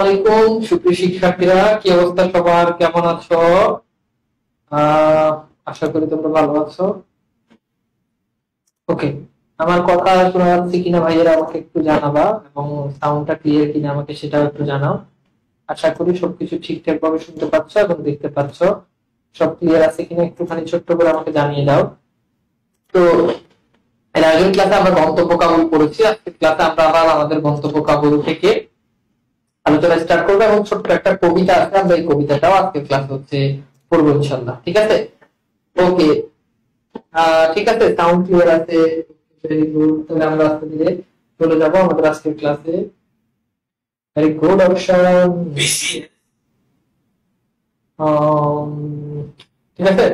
আলাইকুম সুপ্রিয় শিক্ষার্থীরা, কি অবস্থা সবার, কেমন আছো? আশা করি তোমরা ভালো আছো। ওকে, আমার কথা শোনা যাচ্ছে কিনা ভাইয়েরা আমাকে একটু জানাবা, এবং সাউন্ডটা ক্লিয়ার কিনা আমাকে সেটাও একটু জানাও। আশা করি সবকিছু ঠিকঠাক ভাবে শুনতে পাচ্ছ এবং দেখতে পাচ্ছ। সব ক্লিয়ার আছে কিনা একটুখানি ছোট্ট করে আমাকে জানিয়ে দাও। তো এর আগের ক্লাসে আমরা গন্তব্য কাবুল করেছি, আজকের ক্লাসে আমরা আবার আমাদের গন্তব্য কাবুল থেকে আলোচনা স্টার্ট করবো, এবং ছোট্ট একটা কবিতা আছে, আমরা এই কবিতাটাও আজকের ক্লাস হচ্ছে পড়বো ইনশাল্লাহ। ঠিক আছে? ওকে, ঠিক আছে, সাউন্ড ক্লিয়ার আছে। ভেরি গুড, তাহলে আমরা আস্তে ধীরে চলে যাবো আমাদের আজকের ক্লাসে। Very good option. ঠিক আছে,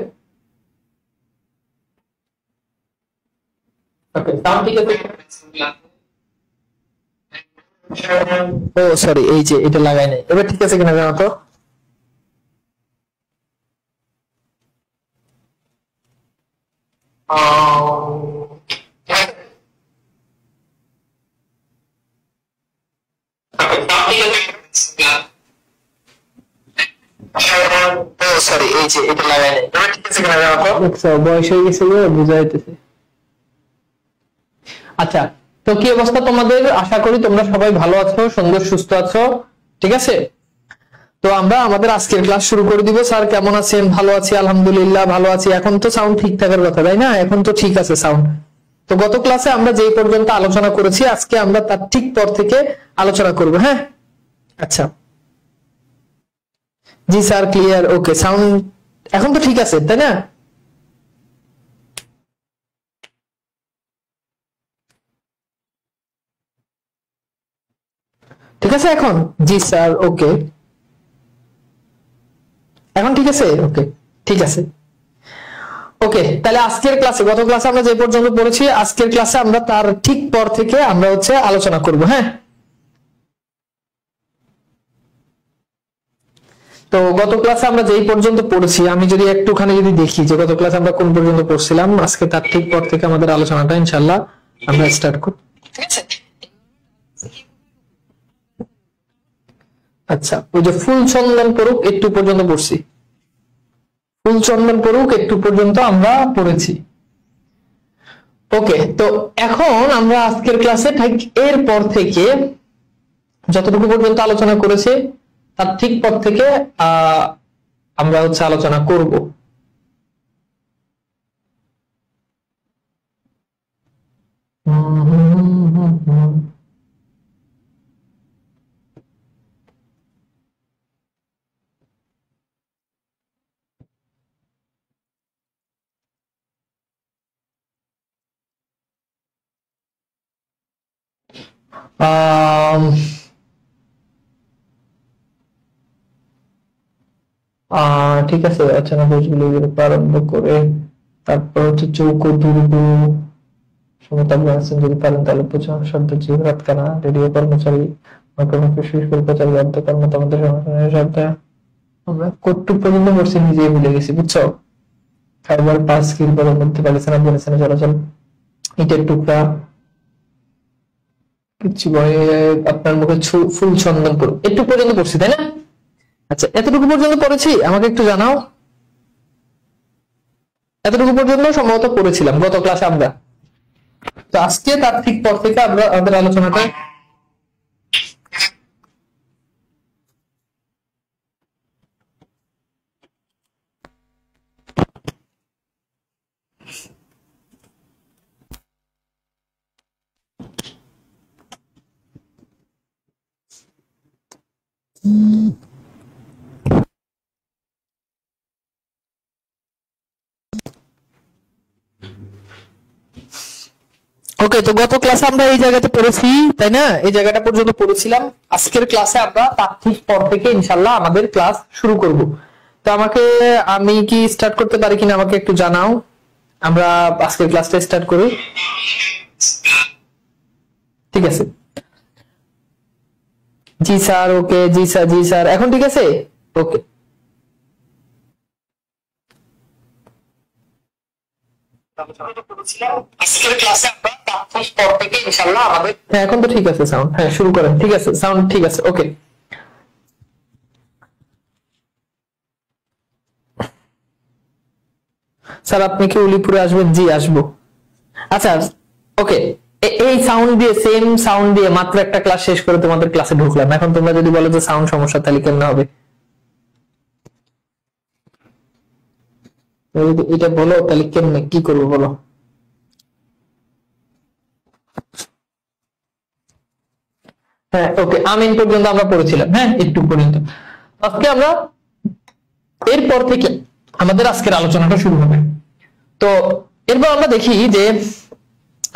ওকে, সাউন্ড ঠিক আছে। ও সরি, এই যে এটা লাগাই নাই, এবার ঠিক আছে কিনা জানো তো? সরি, এই যে এটা লাগাই নাই, এবার ঠিক আছে কিনা জানো তো? আচ্ছা, বয়স হয়ে গেছে, বুঝা যাইতেছে। আচ্ছা, তো কি অবস্থা তোমাদের? আশা করি তোমরা সবাই ভালো আছো, সুন্দর সুস্থ আছো। ঠিক আছে, তো আমরা আমাদের আজকের ক্লাস শুরু করে দিব। স্যার কেমন আছেন? ভালো আছি আলহামদুলিল্লাহ, ভালো আছি। এখন তো সাউন্ড ঠিক থাকার কথা, তাই না? এখন তো ঠিক আছে সাউন্ড। তো গত ক্লাসে আমরা যেই পর্যন্ত আলোচনা করেছি, আজকে আমরা তার ঠিক পর থেকে আলোচনা করব। হ্যাঁ, আচ্ছা, জি স্যার ক্লিয়ার। ওকে, সাউন্ড এখন তো ঠিক আছে, তাই না? ঠিক আছে এখন? জি স্যার, ওকে, এখন ঠিক আছে। ওকে, ঠিক আছে। ওকে, তাহলে আজকের ক্লাসে, গত ক্লাসে আমরা যে পর্যন্ত পড়েছি, আজকের ক্লাসে আমরা তার ঠিক পর থেকে আমরা হচ্ছে আলোচনা করব। হ্যাঁ, তো গত ক্লাসে আমরা যেই পর্যন্ত পড়েছি, আমি যদি একটুখানি যদি দেখি যে গত ক্লাসে আমরা কোন পর্যন্ত পড়ছিলাম, আজকে তার ঠিক পর থেকে আমাদের আলোচনাটা ইনশাআল্লাহ আমরা স্টার্ট করব। ঠিক আছে? আচ্ছা, ওই যে ফুল চন্দন পড়ুক একটু পর্যন্ত পড়ছি, ফুল চন্দন পড়ুক একটু পর্যন্ত আমরা পড়েছি। ওকে, তো এখন আমরা আজকের ক্লাসে ঠিক এর পর থেকে যতটুকু পর্যন্ত আলোচনা করেছে তার ঠিক পর থেকে আমরা হচ্ছে আলোচনা করব। ঠিক আছে, অচেনা কোষগুলো আরম্ভ করে তারপর হচ্ছে চৌকো দুর্গ সমতা আছেন, যদি পারেন তাহলে প্রচার শব্দ জীব রাতকানা রেডিও কর্মচারী কর্মচারী অর্ধ কর্মতা আমাদের সংগঠনের শব্দ। আমরা কটুক পর্যন্ত পড়ছি, নিজেই ভুলে গেছি, বুঝছো? ফাইবার পাঁচ কিলোমিটার মধ্যে পাকিস্তান আফগানিস্তানে চলাচল, ইটের টুকরা কিছু আপনার মুখে ফুল চন্দন পড়ুক একটু পর্যন্ত পড়ছি, তাই না? আচ্ছা, এতটুকু পর্যন্ত পড়েছি, আমাকে একটু জানাও। এতটুকু পর্যন্ত সম্ভবত পড়েছিলাম গত ক্লাসে আমরা। তো আজকে তার ঠিক পর থেকে আমরা আমাদের আলোচনাটা ওকে, তো গত ক্লাসে আমরা এই জায়গাতে পড়েছি, তাই না? এই জায়গাটা পর্যন্ত পড়েছিলাম। আজকের ক্লাসে আমরা তার ঠিক পর থেকে ইনশাআল্লাহ আমাদের ক্লাস শুরু করব। তো আমি কি স্টার্ট করতে পারি কিনা আমাকে একটু জানাও, আমরা আজকের ক্লাসটা স্টার্ট করি। ঠিক আছে, জি স্যার। ওকে, জি স্যার, জি স্যার, এখন ঠিক আছে। ওকে, আজকের ক্লাসে আমরা তার পর থেকে ইনশাআল্লাহ আমাদের, হ্যাঁ এখন তো ঠিক আছে সাউন্ড, হ্যাঁ শুরু করেন। ঠিক আছে, সাউন্ড ঠিক আছে। ওকে, স্যার আপনি কি উলিপুরে আসবেন? জি আসবো। আচ্ছা ওকে, এই সাউন্ড দিয়ে, সেম সাউন্ড দিয়ে মাত্র একটা ক্লাস শেষ করে তোমাদের ক্লাসে ঢুকলাম। এখন তোমরা যদি বলো যে সাউন্ড সমস্যা, তাহলে কেমন হবে? এটা বলো তাহলে কেমনে কি করবো বলো। হ্যাঁ ওকে, আমিন পর্যন্ত আমরা পড়েছিলাম, হ্যাঁ একটু পর্যন্ত। আজকে আমরা এরপর থেকে আমাদের আজকের আলোচনাটা শুরু হবে। তো এরপর আমরা দেখি যে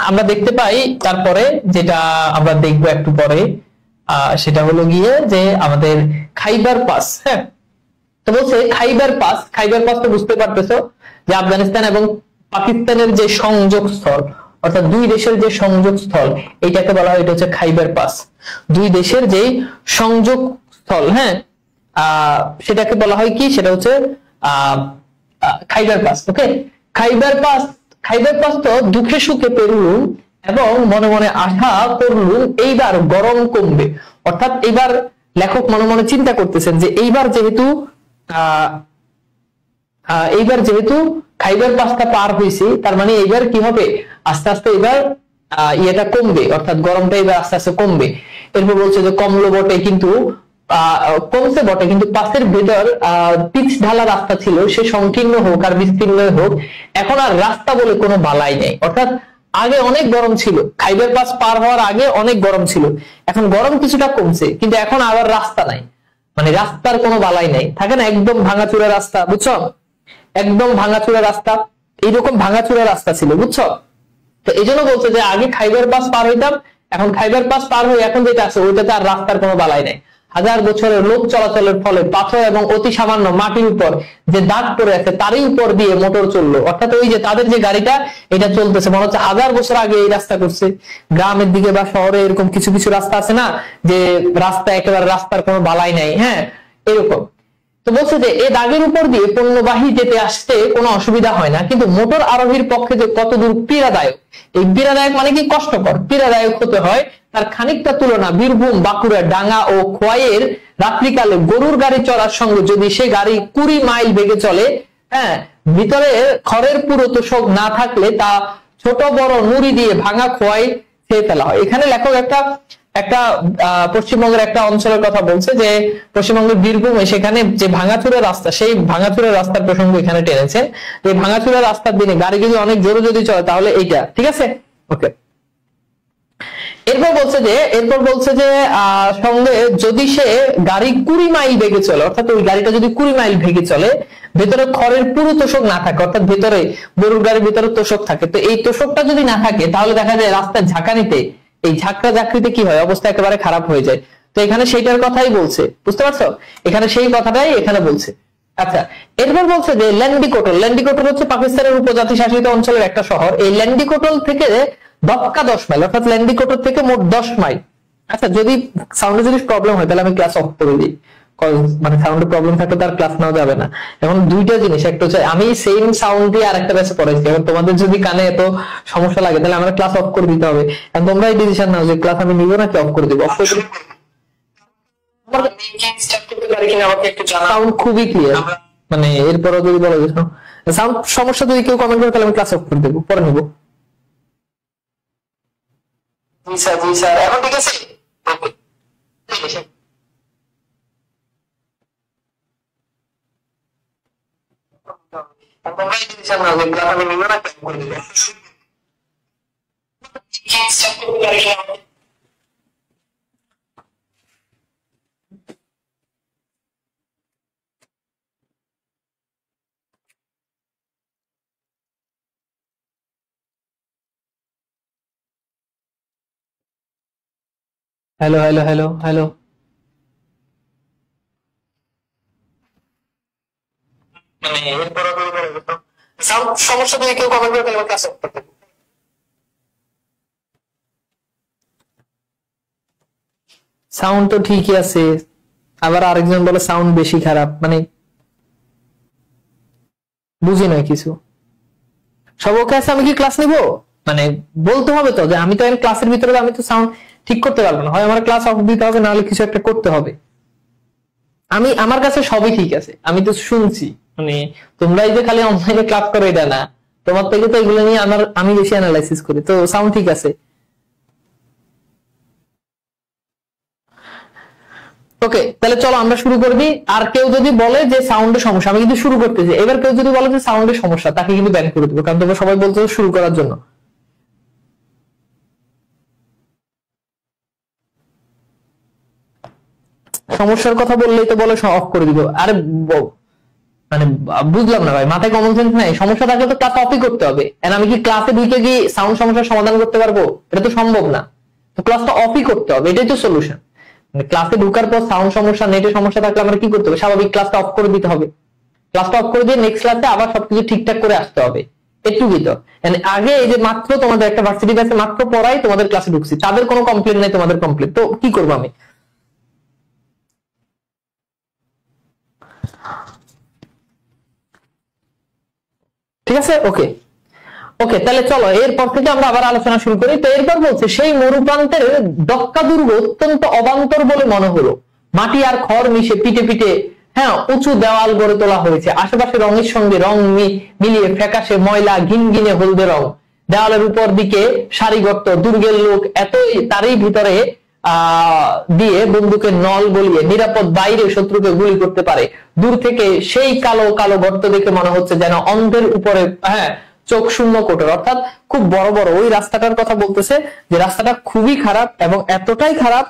আমরা দেখতে পাই তারপরে যেটা আমরা দেখবো একটু পরে, সেটা হলো গিয়ে যে আমাদের খাইবার পাস। হ্যাঁ, তো বলছে খাইবার পাস, খাইবার পাস তো বুঝতে পারতেছো যে আফগানিস্তান এবং পাকিস্তানের যে সংযোগ স্থল, অর্থাৎ দুই দেশের যে সংযোগ স্থল, এইটাকে বলা হয়, এটা হচ্ছে খাইবার পাস। দুই দেশের যে সংযোগ স্থল, হ্যাঁ, সেটাকে বলা হয় কি, সেটা হচ্ছে খাইবার পাস। ওকে, খাইবার পাস, খাইবার পাস তো দুঃখে সুখে পেরুলুম এবং মনে মনে আশা করলুম এইবার গরম কমবে। অর্থাৎ এইবার লেখক মনে মনে চিন্তা করতেছেন যে এইবার যেহেতু খাইবার পাসটা পার হয়েছি, তার মানে এইবার কি হবে, আস্তে আস্তে এবার ইয়েটা কমবে, অর্থাৎ গরমটা এবার আস্তে আস্তে কমবে। এরপর বলছে যে কমলো বটে, কিন্তু কমছে বটে, কিন্তু পাসের ভেতর পিচ ঢালা রাস্তা ছিল, সে সংকীর্ণ হোক আর বিস্তীর্ণ হোক, এখন আর রাস্তা বলে কোনো বালাই নেই। অর্থাৎ আগে অনেক গরম ছিল, খাইবার পাস পার হওয়ার আগে অনেক গরম ছিল, এখন গরম কিছুটা কমছে, কিন্তু এখন আবার রাস্তা নাই, মানে রাস্তার কোনো বালাই নেই, থাকে না একদম ভাঙাচুরা রাস্তা, বুঝছো, একদম ভাঙাচুরা রাস্তা, এইরকম ভাঙাচুরা রাস্তা ছিল, বুঝছো। তো এই জন্য বলছে যে আগে খাইবার পাস পার হইতাম, এখন খাইবার পাস পার হয়ে এখন যেটা আছে ওইটাতে আর রাস্তার কোনো বালাই নাই। হাজার বছরের লোক চলাচলের ফলে পাথর এবং অতি সামান্য মাটির উপর যে দাগ পড়ে আছে তারই উপর দিয়ে মোটর চললো, অর্থাৎ ওই যে তাদের যে গাড়িটা এটা চলতেছে, মনে হচ্ছে 1000 বছর আগে এই রাস্তা করছে। গ্রামের দিকে বা শহরে এরকম কিছু কিছু রাস্তা আছে না, যে রাস্তা একেবারে রাস্তার কোনো বালাই নাই, হ্যাঁ এরকম। তো বলছে যে এই দাগের উপর দিয়ে পণ্যবাহী যেতে আসতে কোনো অসুবিধা হয় না, কিন্তু মোটর আরোহীর পক্ষে যে কতদূর পীড়াদায়ক, এই পীড়াদায়ক মানে কি, কষ্টকর, পীড়াদায়ক হতে হয় তার খানিকটা তুলনা বীরভূম, বাঁকুড়া, ডাঙ্গা ও খোয়াইয়ের রাত্রিকালে গরুর গাড়ি চলার সঙ্গে যদি সে গাড়ি 20 মাইল বেগে চলে, হ্যাঁ, ভিতরে খড়ের পুরো তোষক না থাকলে তা ছোট বড় নুড়ি দিয়ে ভাঙা খোয়াই খেয়ে ফেলা হয়। এখানে লেখক একটা পশ্চিমবঙ্গের একটা অঞ্চলের কথা বলছে, যে পশ্চিমবঙ্গের বীরভূমে সেখানে যে ভাঙাচুরা রাস্তা, সেই ভাঙাচুরা রাস্তার প্রসঙ্গ এখানে টেনেছে। এই ভাঙাচুরা রাস্তার দিনে গাড়ি যদি অনেক জোরে যদি চলে তাহলে এইটা ঠিক আছে। ওকে, এরপর বলছে যে সঙ্গে যদি সে গাড়ি 20 মাইল বেগে চলে, অর্থাৎ ওই গাড়িটা যদি 20 মাইল বেগে চলে, ভেতরে খড়ের পুরো তোষক না থাকে, অর্থাৎ ভেতরে গরুর গাড়ির ভিতরে তোষক থাকে, তো এই তোষকটা যদি না থাকে তাহলে দেখা যায় রাস্তার ঝাঁকানিতে, এই ঝাঁকড়া ঝাঁকড়িতে কি হয়, অবস্থা একেবারে খারাপ হয়ে যায়। তো এখানে সেইটার কথাই বলছে, বুঝতে পারছো, এখানে সেই কথাটাই এখানে বলছে। আচ্ছা, এরপর বলছে যে ল্যান্ডিকোটল, ল্যান্ডিকোটল হচ্ছে পাকিস্তানের উপজাতি শাসিত অঞ্চলের একটা শহর। এই ল্যান্ডিকোটল থেকে দক্কা 10 মাইল, অর্থাৎ ল্যান্ডিকোটল থেকে মোট 10 মাইল। আচ্ছা, যদি সাউন্ডে যদি প্রবলেম হয় তাহলে আমি ক্লাস অফ করে দিই, মানে সাউন্ডে প্রবলেম থাকলে তার ক্লাস নেওয়া যাবে না। এখন দুইটা জিনিস, একটা হচ্ছে আমি সেম সাউন্ড দিয়ে আরেকটা ব্যাচে পড়াইছি, এখন তোমাদের যদি কানে এত সমস্যা লাগে তাহলে আমার ক্লাস অফ করে দিতে হবে। এখন তোমরা এই ডিসিশন নাও যে ক্লাস আমি নিব নাকি অফ করে দিব। অফ করে দিব, সাউন্ড খুবই ক্লিয়ার, মানে এরপরও যদি বলো যে সাউন্ড সমস্যা যদি কেউ কমেন্ট করে তাহলে আমি ক্লাস অফ করে দেবো, পরে নিবো। স্যার এখন ঠিক আছে। হ্যালো হ্যালো হ্যালো হ্যালো, মানে এরপর সমস্যা যদি কেউ কমেন্ট করে তাহলে ক্লাস অফ করতে। সাউন্ড তো ঠিকই আছে, আবার আরেকজন বলে সাউন্ড বেশি খারাপ, মানে বুঝি না কিছু। সব ওকে আছে, আমি কি ক্লাস নিব, মানে বলতে হবে তো যে আমি তো ক্লাসের ভিতরে আমি তো সাউন্ড ঠিক করতে পারবো না, হয় আমার ক্লাস অফ দিতে হবে, নাহলে কিছু একটা করতে হবে। আমার কাছে সবই ঠিক আছে, আমি তো শুনছি, মানে তোমরাই যে খালি অনলাইনে ক্লাস করো এটা না, তোমার থেকে তো এগুলো নিয়ে আমি বেশি অ্যানালাইসিস করি। তো সাউন্ড ঠিক আছে। ওকে, তাহলে চলো আমরা শুরু করে দিই। আর কেউ যদি বলে যে সাউন্ডের সমস্যা, আমি কিন্তু শুরু করতেছি, এবার কেউ যদি বলে যে সাউন্ডের সমস্যা, তাকে কিন্তু ব্যান করে দেবো, কারণ তোমরা সবাই বলছো শুরু করার জন্য। সমস্যার কথা বললেই তো বলে অফ করে দিব। আরে মানে বুঝলাম না ভাই, মাথায় কমন সেন্স নাই? সমস্যা থাকলে তো ক্লাস অফই করতে হবে। এন্ড আমি কি ক্লাসে ঢুকে কি সাউন্ড সমস্যার সমাধান করতে পারবো? এটা তো সম্ভব না। তো ক্লাসটা অফই করতে হবে, এটাই তো সলিউশন। ক্লাসে ঢোকার পর সাউন্ড সমস্যা, নেটের সমস্যা থাকলে আমরা কি করতে হবে? স্বাভাবিক ক্লাসটা অফ করে দিতে হবে। ক্লাসটা অফ করে দিয়ে নেক্সট ক্লাসে আবার সবকিছু ঠিকঠাক করে আসতে হবে, এটুকুই তো। আগে এই যে মাত্র তোমাদের একটা ভার্সিটি ব্যাচে মাত্র পড়াই তোমাদের ক্লাসে ঢুকছি, তাদের কোনো কমপ্লেন নাই, তোমাদের কমপ্লেন, তো কি করবো আমি? ঠিক আছে, ওকে ওকে, তাহলে চলো এরপর থেকে আমরা আবার আলোচনা শুরু করি। তো এরপর বলছে, সেই মরুপ্রান্তের দক্কা দুর্গ অত্যন্ত অবান্তর বলে মনে হলো। মাটি আর খড় মিশে পিটে পিটে উঁচু দেওয়াল গড়ে তোলা হয়েছে। আশেপাশে রঙের সঙ্গে রং মিলিয়ে ফ্যাকাশে ময়লা, ঘিনঘিনে হলদে রং। দেওয়ালের উপর দিকে সারিগর্ত। দুর্গের লোক এতই তারই ভিতরে দিয়ে বন্দুকের নল গলিয়ে নিরাপদ বাইরে শত্রুকে গুলি করতে পারে। দূর থেকে সেই কালো কালো গর্ত দেখে মনে হচ্ছে যেন অন্ধের উপরে চোখ শূন্য কোটর। অর্থাৎ খুব বড় বড় ওই রাস্তাটার কথা বলতেছে, যে রাস্তাটা খুবই খারাপ এবং এতটাই খারাপ,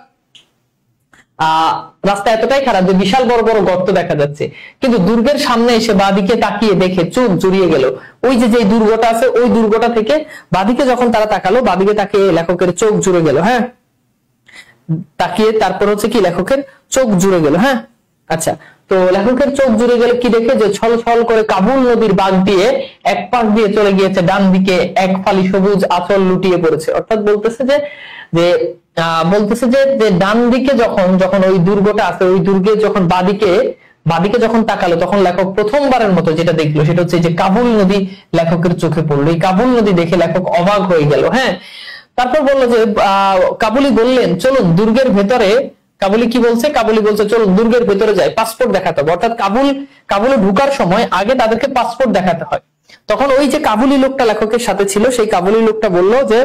রাস্তা এতটাই খারাপ যে বিশাল বড় বড় গর্ত দেখা যাচ্ছে। কিন্তু দুর্গের সামনে এসে বাদিকে তাকিয়ে দেখে চোখ জুড়িয়ে গেল। ওই যে দুর্গটা আছে, ওই দুর্গটা থেকে বাদিকে যখন তারা তাকালো, বাদিকে তাকিয়ে লেখকের চোখ জুড়ে গেল। তাকিয়ে তারপর হচ্ছে কি, লেখকের চোখ জুড়ে গেল। আচ্ছা, তো লেখকের চোখ জুড়ে গেলে কি দেখে, যে ছল ছল করে কাবুল নদীর বাঁক দিয়ে এক পাশ দিয়ে চলে গিয়েছে ডান দিকে এক ফালি সবুজ আঁচল লুটিয়ে পড়েছে। অর্থাৎ বলতেছে যে ডান দিকে যখন ওই দুর্গটা আছে, ওই দুর্গে যখন বাদিকে যখন তাকালো, তখন লেখক প্রথমবারের মতো যেটা দেখলো সেটা হচ্ছে যে কাবুল নদী লেখকের চোখে পড়লো। এই কাবুল নদী দেখে লেখক অবাক হয়ে গেল। তারপর বললো যে কাবুলি বললেন, চলুন দুর্গের ভেতরে। কাবুলি কি বলছে? কাবুলি বলছে চলুন দুর্গের ভেতরে যাই, পাসপোর্ট দেখাতে হবে। অর্থাৎ কাবুলে ঢুকার সময় আগে তাদেরকে পাসপোর্ট দেখাতে হয়। তখন ওই যে কাবুলি লোকটা লেখকের সাথে ছিল, সেই কাবুলি লোকটা বলল যে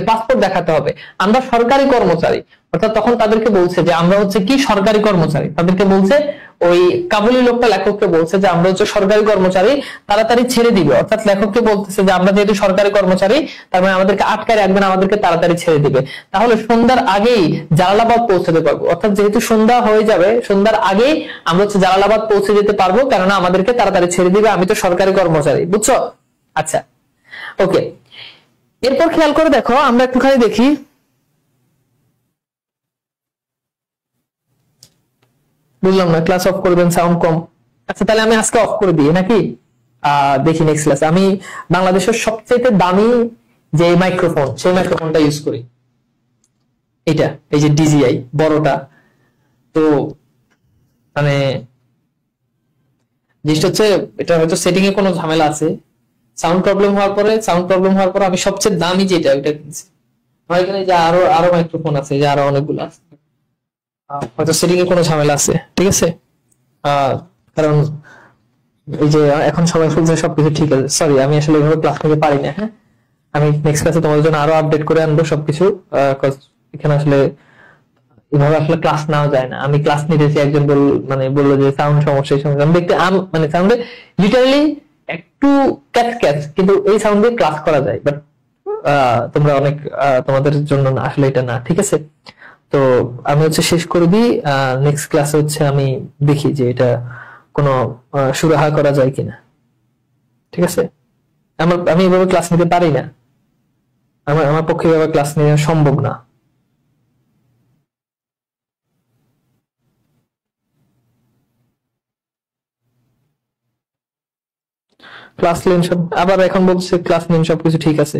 পাসপোর্ট দেখাতে হবে, আমরা সরকারি কর্মচারী। অর্থাৎ তখন তাদেরকে বলছে যে আমরা হচ্ছে কি সরকারি কর্মচারী। তাদেরকে বলছে, ওই কাবুলি লোকটা লেখককে বলছে যে আমরা হচ্ছে সরকারি কর্মচারী, তাড়াতাড়ি ছেড়ে দিবে। অর্থাৎ লেখককে বলতেছে যে আমরা যেহেতু সরকারি কর্মচারী, তার মানে আমাদেরকে আটকায় রাখবেন, আমাদেরকে তাড়াতাড়ি ছেড়ে দিবে, তাহলে সন্ধ্যার আগেই জালালাবাদ পৌঁছাতে পারবো। অর্থাৎ যেহেতু সন্ধ্যা হয়ে যাবে, সন্ধ্যার আগেই আমরা হচ্ছে জালালাবাদ পৌঁছে যেতে পারবো, কেননা আমাদেরকে তাড়াতাড়ি ছেড়ে দিবে, আমি তো সরকারি কর্মচারী, বুঝছো? আচ্ছা, ওকে। এরপর খেয়াল করে দেখো, আমরা একটুখানি দেখি, বুঝলাম না, ক্লাস অফ করবেন, সাউন্ড কম। আচ্ছা, তাহলে আমি আজকে অফ করে দিই নাকি? দেখি নেক্সট ক্লাস। আমি বাংলাদেশের সবচেয়ে দামি যে মাইক্রোফোন, সেই মাইক্রোফোনটা ইউজ করি, এটা এই যে ডিজিআই বড়টা। তো মানে জিনিসটা হচ্ছে, এটা হয়তো সেটিং এ কোনো ঝামেলা আছে। সাউন্ড প্রবলেম হওয়ার পরে আমি সবচেয়ে দামি যেটা ওইটা কিনছি। আমার এখানে যে আরো মাইক্রোফোন আছে, যে আরো অনেকগুলো আছে, হয়তো সেটিং এ কোনো ঝামেলা আছে, ঠিক আছে? কারণ এই যে এখন সবাই বলছে সবকিছু ঠিক আছে। সরি, আমি আসলে এইভাবে ক্লাস নিতে পারি না। আমি নেক্সট ক্লাসে তোমাদের জন্য আরো আপডেট করে আনবো সবকিছু। এখানে আসলে এভাবে আসলে ক্লাস নেওয়া যায় না। আমি ক্লাস নিতেছি, একজন বললো যে সাউন্ড সমস্যা, এই সমস্যা। আমি দেখতে সাউন্ডে লিটারালি একটু ক্যাচ, কিন্তু এই সাউন্ড দিয়ে ক্লাস করা যায়, বাট তোমরা অনেক তোমাদের জন্য না, আসলে এটা না, ঠিক আছে? তো আমি হচ্ছে শেষ করে দিই। নেক্সট ক্লাসে হচ্ছে আমি দেখি যে এটা কোনো সুরাহা করা যায় কিনা, ঠিক আছে? আমি এভাবে ক্লাস নিতে পারি না, আমার পক্ষে এভাবে ক্লাস নেওয়া সম্ভব না। ক্লাস নেন সব, আবার এখন বলছে ক্লাস নেন, সবকিছু ঠিক আছে।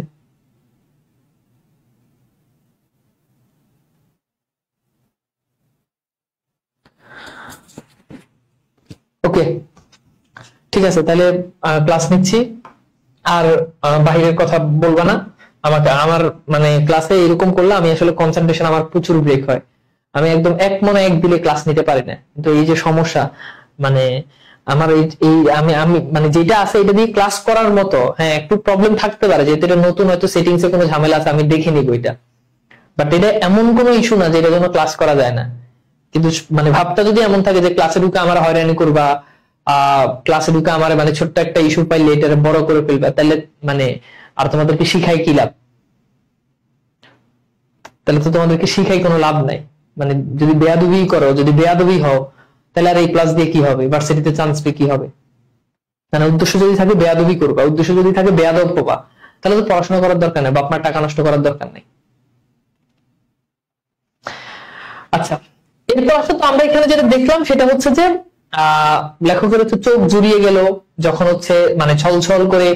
ওকে, ঠিক আছে, তাহলে ক্লাস নিচ্ছি। আর বাহিরের কথা বলবা না আমাকে। আমার ক্লাসে এরকম করলে আমি আসলে কনসেন্ট্রেশন আমার প্রচুর ব্রেক হয়। আমি একদম এক মনে এক দিলে ক্লাস নিতে পারি না, কিন্তু এই যে সমস্যা, মানে আমার এই আমি আমি মানে যেটা আছে এটা দিয়ে ক্লাস করার মতো, হ্যাঁ একটু প্রবলেম থাকতে পারে, যেহেতু এটা নতুন, হয়তো সেটিংস এ কোনো ঝামেলা আছে, আমি দেখে নিব এটা, বাট এটা এমন কোনো ইস্যু না যে এটার জন্য ক্লাস করা যায় না। কিন্তু মানে ভাবটা যদি এমন থাকে যে ক্লাসে ঢুকে আমার হয়রানি করবা, ক্লাসে ঢুকে আমার মানে ছোট্ট একটা ইস্যু পাইলে এটা বড় করে ফেলবা, তাহলে মানে আর তোমাদেরকে শিখাই কি লাভ? তাহলে তো তোমাদেরকে শিখাই কোনো লাভ নাই। মানে যদি বেয়াদবি করো, যদি বেয়াদবি হও, তাহলে আর এই ক্লাস দিয়ে কি হবে? ভার্সিটিতে চান্স পেয়ে কি হবে? মানে উদ্দেশ্য যদি থাকে বেয়াদবি করবা, উদ্দেশ্য যদি থাকে বেয়াদব হবা, তাহলে তো পড়াশোনা করার দরকার নেই, বাপ মার টাকা নষ্ট করার দরকার নেই। আচ্ছা, এরপর আসলে তো আমরা এখানে যেটা দেখলাম সেটা হচ্ছে যে লেখকের হচ্ছে চোখ জুড়িয়ে গেল যখন হচ্ছে মানে ছলছল করে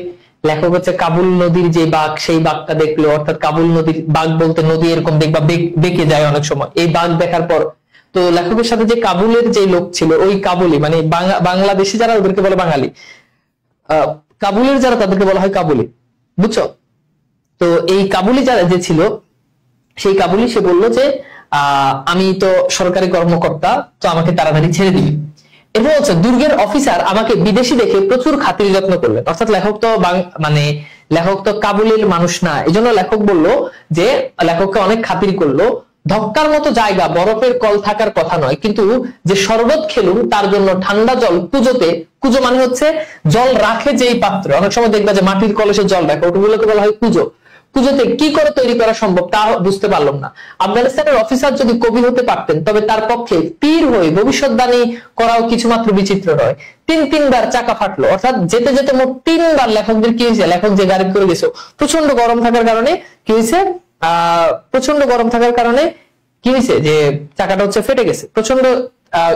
লেখক হচ্ছে কাবুল নদীর যে বাঘ, সেই বাঘটা দেখলো, অর্থাৎ কাবুল নদীর বাঘ বলতে নদী এরকম দেখবা বেঁকে যায় অনেক সময়, এই বাঘ দেখার পর তো লেখকের সাথে যে কাবুলের যে লোক ছিল, ওই কাবুলি মানে বাংলাদেশি যারা ওদেরকে বলে বাঙালি, কাবুলের যারা তাদেরকে বলা হয় কাবুলি, বুঝছো? তো এই কাবুলি যারা যে ছিল, সেই কাবুলি সে বললো যে আমি তো সরকারি কর্মকর্তা, তো আমাকে তাড়াতাড়ি ছেড়ে দিবি। এরপর হচ্ছে দুর্গের অফিসার আমাকে বিদেশি দেখে প্রচুর খাতির যত্ন করলেন, অর্থাৎ লেখক তো মানে লেখক তো কাবুলের মানুষ না, এই জন্য লেখক বললো যে লেখককে অনেক খাতির করলো। ধক্কার মতো জায়গা, বরফের কল থাকার কথা নয়, কিন্তু যে শরবত খেলুম তার জন্য ঠান্ডা জল কুজোতে, কুজো মানে হচ্ছে জল রাখে যেই পাত্র, অনেক সময় দেখবা যে মাটির কলসে জল রাখে, ওগুলোকে বলা হয় কুজো, কুজোতে কি করে তৈরি করা সম্ভব তা বুঝতে পারলাম না। আফগানিস্তানের অফিসার যদি কবি হতে পারতেন তবে তার পক্ষে তীর হয়ে ভবিষ্যৎবাণী করাও কিছুমাত্র বিচিত্র নয়। তিনবার চাকা ফাটলো, অর্থাৎ যেতে যেতে মোট 3বার লেখকদের কি হয়েছে, লেখক যে গাড়ি করে গেছে প্রচন্ড গরম থাকার কারণে কি হয়েছে, প্রচন্ড গরম থাকার কারণে কি হয়েছে যে চাকাটা হচ্ছে ফেটে গেছে, প্রচন্ড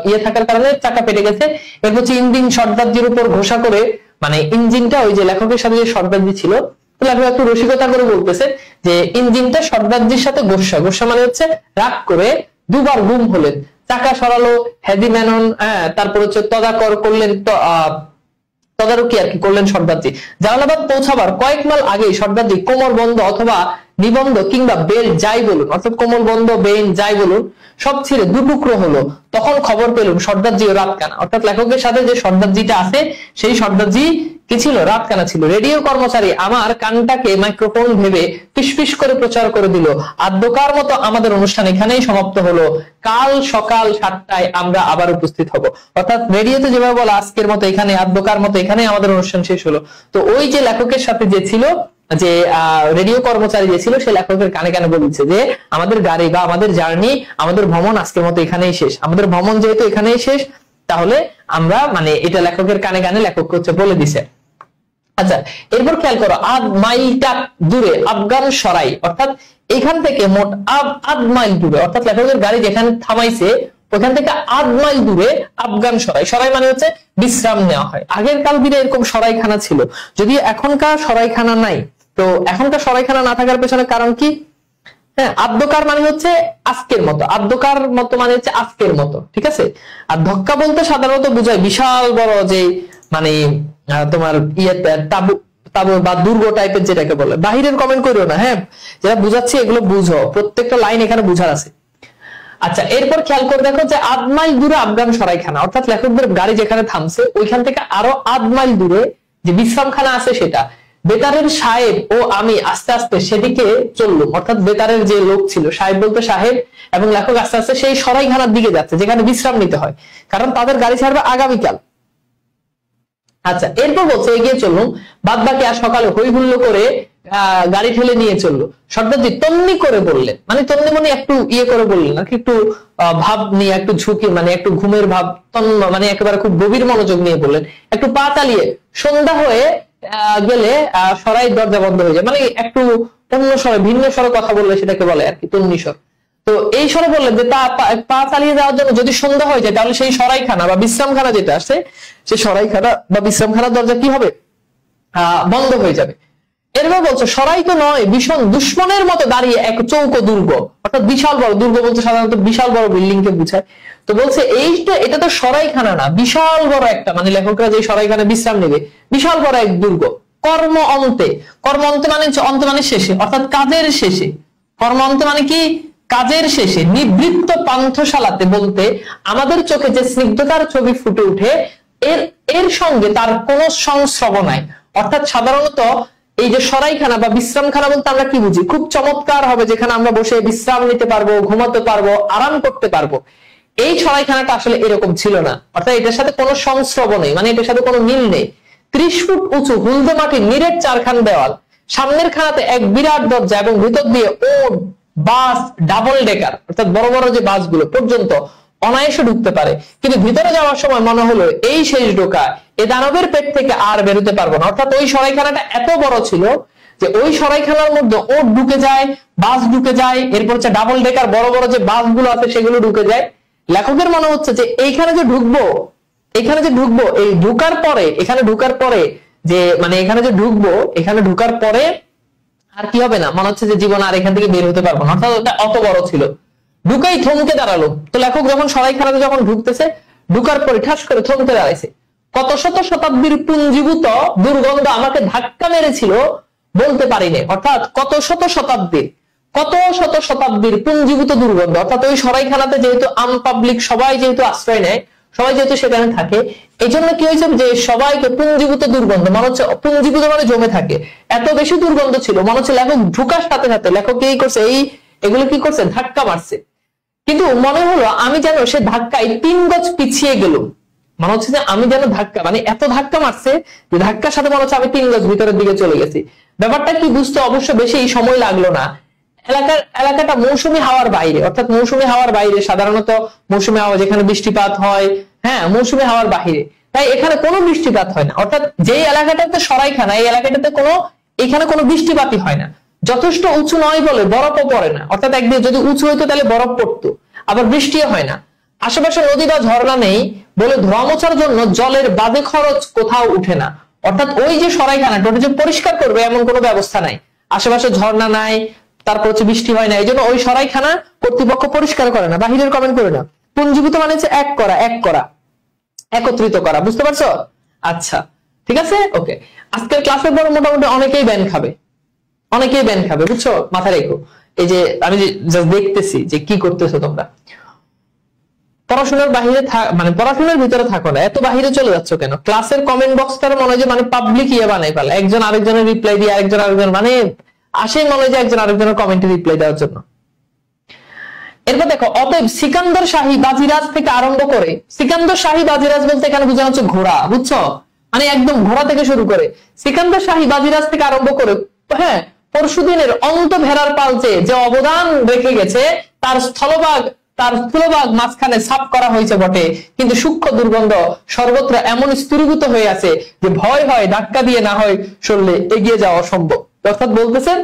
ইয়ে থাকার কারণে চাকা ফেটে গেছে। এরপর হচ্ছে ইঞ্জিন শর্টবাজির উপর ঘোষা করে, মানে ইঞ্জিনটা ওই যে লেখকের সাথে যে শর্টবাজি ছিল, লেখক একটু রসিকতা করে বলতেছে যে ইঞ্জিনটা শর্টবাজির সাথে গোসা, গোসা মানে হচ্ছে রাগ করে 2বার গুম হলেন, চাকা সরালো হেদি মেনন, তারপর হচ্ছে তদাকর করলেন, তদারকি আর কি করলেন শর্টবাজি। জালালাবাদ পৌঁছাবার কয়েক মাইল আগেই শর্টবাজি কোমর বন্ধ অথবা নিবন্ধ কিংবা বেল্ট যাই বলুন, অর্থাৎ কোমর বন্ধ বেন যাই বলুন সব ছিঁড়ে দুটুকরো হলো। তখন খবর পেলুম সর্দারজি ও রাতকানা, অর্থাৎ লেখকের সাথে যে সর্দারজিটা আছে সেই সর্দারজি কি ছিল, রাতকানা ছিল। রেডিও কর্মচারী আমার কানটাকে মাইক্রোফোন ভেবে ফিসফিস করে প্রচার করে দিল, আদ্যকার মতো আমাদের অনুষ্ঠান এখানেই সমাপ্ত হলো, কাল সকাল 7টায় আমরা আবার উপস্থিত হব। অর্থাৎ রেডিওতে যেভাবে বলা আজকের মতো এখানে, আদ্যকার মতো এখানে আমাদের অনুষ্ঠান শেষ হলো। তো ওই যে লেখকের সাথে যে ছিল, যে রেডিও কর্মচারী যে ছিল, সে লেখকের কানে কানে বলছে যে আমাদের গাড়ি বা আমাদের জার্নি, আমাদের ভ্রমণ আজকের মতো এখানেই শেষ, আমাদের ভ্রমণ যেহেতু এখানেই শেষ, তাহলে আমরা মানে এটা লেখকের কানে কানে লেখক হচ্ছে বলে দিছে। আচ্ছা, এরপর খেয়াল করো, 8 মাইলটা দূরে আফগান সরাই, অর্থাৎ এখান থেকে মোট 8 মাইল দূরে, অর্থাৎ লেখকের গাড়ি যেখানে থামাইছে ওখান থেকে 8 মাইল দূরে আফগান সরাই। সরাই মানে হচ্ছে বিশ্রাম নেওয়া হয়। আগের কাল দিনে এরকম সরাইখানা ছিল, যদি এখনকার সরাইখানা নাই। তো এখনকার সরাইখানা না থাকার পেছনে কারণ কি? হ্যাঁ, আদ্যকার মানে হচ্ছে আজকের মতো, আদ্যকার মতো মানে হচ্ছে আজকের মতো, ঠিক আছে। আর ধক্কা বলতে সাধারণত বোঝায় বিশাল বড় যে মানে তোমার তাবু তাবু বা দুর্গ টাইপের, যেটাকে বলে। বাহিরের কমেন্ট করিও না, হ্যাঁ, যেটা বুঝাচ্ছি এগুলো বুঝো, প্রত্যেকটা লাইন এখানে বুঝার আছে। আচ্ছা, এরপর খেয়াল করে দেখো যে 8 মাইল দূরে আফগান সরাইখানা, অর্থাৎ লেখকদের গাড়ি যেখানে থামছে ওইখান থেকে আরো 8 মাইল দূরে যে বিশ্রামখানা আছে সেটা। বেতারের সাহেব ও আমি আস্তে আস্তে সেদিকে চললুম, অর্থাৎ বেতারের যে লোক ছিল, সাহেব বলতে সাহেব, এবং লেখক আস্তে আস্তে সেই সরাইখানার দিকে যাচ্ছে যেখানে বিশ্রাম নিতে হয়, কারণ তাদের গাড়ি ছাড়বে আগামীকাল। আচ্ছা, এরপর বলছে এগিয়ে চললুম, বাদ বাকি আর সকালে হই হুল্লো করে গাড়ি ঠেলে নিয়ে চললো। সর্দারজি তন্নি করে বললেন, মানে তন্নি মানে একটু ইয়ে করে বললেন আর কি, একটু ভাব নিয়ে, একটু ঝুঁকি, মানে একটু ঘুমের ভাব, তন্ন মানে একেবারে খুব গভীর মনোযোগ নিয়ে বললেন, একটু পা চালিয়ে সন্ধ্যা হয়ে গেলে সরাই দরজা বন্ধ হয়ে যায়, মানে একটু অন্য স্বরে, ভিন্ন স্বরে কথা বললে সেটাকে বলে আর কি তন্নি স্বর। তো এই স্বরে বললেন যে পা চালিয়ে যাওয়ার জন্য যদি সন্ধ্যা হয়ে যায় তাহলে সেই সরাইখানা বা বিশ্রামখানা যেটা আছে, সেই সরাইখানা বা বিশ্রামখানার দরজা কি হবে, বন্ধ হয়ে যাবে। এরপর বলছে সরাই তো নয়, ভীষণ দুশ্মনের মতো দাঁড়িয়ে এক চৌকো দুর্গ, অর্থাৎ বিশাল বড় দুর্গ বলতে সাধারণত বিশাল বড় বিল্ডিং কে বোঝায়। তো বলছে এইটা, এটা তো সরাইখানা না, বিশাল বড় একটা, মানে লেখকরা যে সরাইখানা বিশ্রাম নেবে, বিশাল বড় এক দুর্গ। কর্ম অন্তে, কর্ম অন্তে মানে অন্ত মানে শেষে, অর্থাৎ কাজের শেষে। কর্ম অন্তে মানে কি, কাজের শেষে নিবৃত্ত পান্থশালাতে বলতে আমাদের চোখে যে স্নিগ্ধতার ছবি ফুটে উঠে এর সঙ্গে তার কোনো সংস্রব নাই। অর্থাৎ সাধারণত এই যে সরাইখানা বা বিশ্রামখানা বলতে আমরা কি বুঝি, খুব চমৎকার হবে যেখানে আমরা বসে বিশ্রাম নিতে পারবো, ঘুমাতে পারবো, আরাম করতে পারবো। এই সরাইখানাটা আসলে এরকম ছিল না, অর্থাৎ এটার সাথে কোনো সংস্রব নেই, মানে এটার সাথে কোনো মিল নেই। 30 ফুট উঁচু হলদে মাটির নিরেট 4খান দেওয়াল, সামনের খানাতে এক বিরাট দরজা এবং ভিতর দিয়ে ওট, বাস, ডাবল ডেকার অর্থাৎ বড় বড় যে বাসগুলো পর্যন্ত অনায়াসে ঢুকতে পারে। কিন্তু ভিতরে যাওয়ার সময় মনে হলো এই শেষ ঢোকা, এ দানবের পেট থেকে আর বেরোতে পারবো না। অর্থাৎ ওই সরাইখানাটা এত বড় ছিল যে ওই সরাইখানার মধ্যে ওট ঢুকে যায়, বাস ঢুকে যায়, এরপর হচ্ছে ডাবল ডেকার বড় বড় যে বাসগুলো আছে সেগুলো ঢুকে যায়। লেখকের মনে হচ্ছে যে এইখানে যে ঢুকবো, এই ঢুকার পরে, এখানে ঢুকার পরে যে মানে এখানে যে ঢুকবো, এখানে ঢুকার পরে আর কি হবে না, মনে হচ্ছে যে জীবন আর এখান থেকে বের হতে পারবো না। অর্থাৎ ওটা অত বড় ছিল। ঢুকাই থমকে দাঁড়ালো। তো লেখক যখন সরাইখানাতে যখন ঢুকতেছে, ঢুকার পরে ঠাস করে থমকে দাঁড়াইছে। কত শত শতাব্দীর পুঞ্জীভূত দুর্গন্ধ আমাকে ধাক্কা মেরেছিল বলতে পারিনি। অর্থাৎ কত শত শতাব্দীর পুঞ্জীভূত দুর্গন্ধ, অর্থাৎ ওই সরাইখানাতে যেহেতু আনপাবলিক সবাই যেহেতু আশ্রয় নেয়, সবাই যেহেতু সেখানে থাকে, এই জন্য কি হয়েছে যে সবাইকে পুঞ্জীভূত দুর্গন্ধ, মনে হচ্ছে পুঞ্জীভূত মানে জমে থাকে, এত বেশি দুর্গন্ধ ছিল মনে হচ্ছে লেখক ঢুকার সাথে সাথে লেখক এই করছে, এগুলো কি করছে, ধাক্কা মারছে। কিন্তু মনে হলো আমি যেন সে ধাক্কায় 3 গজ পিছিয়ে গেলুম। মনে হচ্ছে যে আমি যেন ধাক্কা, মানে এত ধাক্কা মারছে যে ধাক্কার সাথে মনে হচ্ছে আমি 3 গজ ভিতরের দিকে চলে গেছি। ব্যাপারটা কি বুঝতে অবশ্য বেশি সময় লাগলো না। এলাকাটা মৌসুমী হাওয়ার বাইরে, অর্থাৎ মৌসুমী হাওয়ার বাইরে, সাধারণত মৌসুমী হাওয়া যেখানে বৃষ্টিপাত হয়, হ্যাঁ মৌসুমী হাওয়ার বাইরে, তাই এখানে কোনো বৃষ্টিপাত হয় না। অর্থাৎ যেই এলাকাটাতে সরাইখানা, এই এলাকাটাতে এখানে কোনো বৃষ্টিপাতই হয় না। যথেষ্ট উঁচু নয় বলে বরফও পড়ে না, অর্থাৎ একদিন যদি উঁচু হইতো তাহলে বরফ পড়তো, আবার বৃষ্টিও হয় না। আশেপাশে নদী বা ঝর্ণা নেই বলে ধোয়া মোছার জন্য জলের বাজে খরচ কোথাও উঠে না। অর্থাৎ ওই যে সরাইখানাটা ওটা যে পরিষ্কার করবে এমন কোনো ব্যবস্থা নাই, আশেপাশে ঝর্ণা নাই, তারপর হচ্ছে বৃষ্টি হয় না, এই জন্য ওই সরাইখানা কর্তৃপক্ষ পরিষ্কার করে না, বাহিরের কমেন্ট করে না। পুঞ্জীভূত মানে হচ্ছে এক করা, একত্রিত করা, বুঝতে পারছো? আচ্ছা ঠিক আছে, ওকে। আজকের ক্লাসের পর মোটামুটি অনেকেই ব্যান খাবে, বুঝছো, মাথায় রেখো। এই যে আমি দেখতেছি যে কি করতেছো তোমরা, পড়াশোনার বাহিরে মানে পড়াশোনার ভিতরে থাকো না, এত বাহিরে চলে যাচ্ছ কেন? ক্লাসের কমেন্ট বক্সটার মনে হয় যে মানে পাবলিক বানাই ফেলা, একজন আরেকজনের রিপ্লাই দিয়ে আরেকজন মানে আসেই মনে হয় যে একজন আরেকজনের কমেন্টে রিপ্লাই দেওয়ার জন্য। এরপর দেখো, অতএব সিকান্দর শাহী বাজিরাজ থেকে আরম্ভ করে, সিকান্দর শাহী বাজিরাজ বলতে এখানে বোঝানো হচ্ছে ঘোড়া, বুঝছো, মানে একদম ঘোড়া থেকে শুরু করে সিকান্দর শাহী বাজিরাজ থেকে আরম্ভ করে, হ্যাঁ পরশুদিনের অন্ত ভেড়ার পালচে যে অবদান রেখে গেছে তার স্থূলভাগ মাঝখানে সাফ করা হয়েছে বটে, কিন্তু সূক্ষ্ম দুর্গন্ধ সর্বত্র এমন স্থিরীভূত হয়ে আছে যে ভয় হয় ধাক্কা দিয়ে না হয় সরলে এগিয়ে যাওয়া অসম্ভব। অর্থাৎ বলতেছেন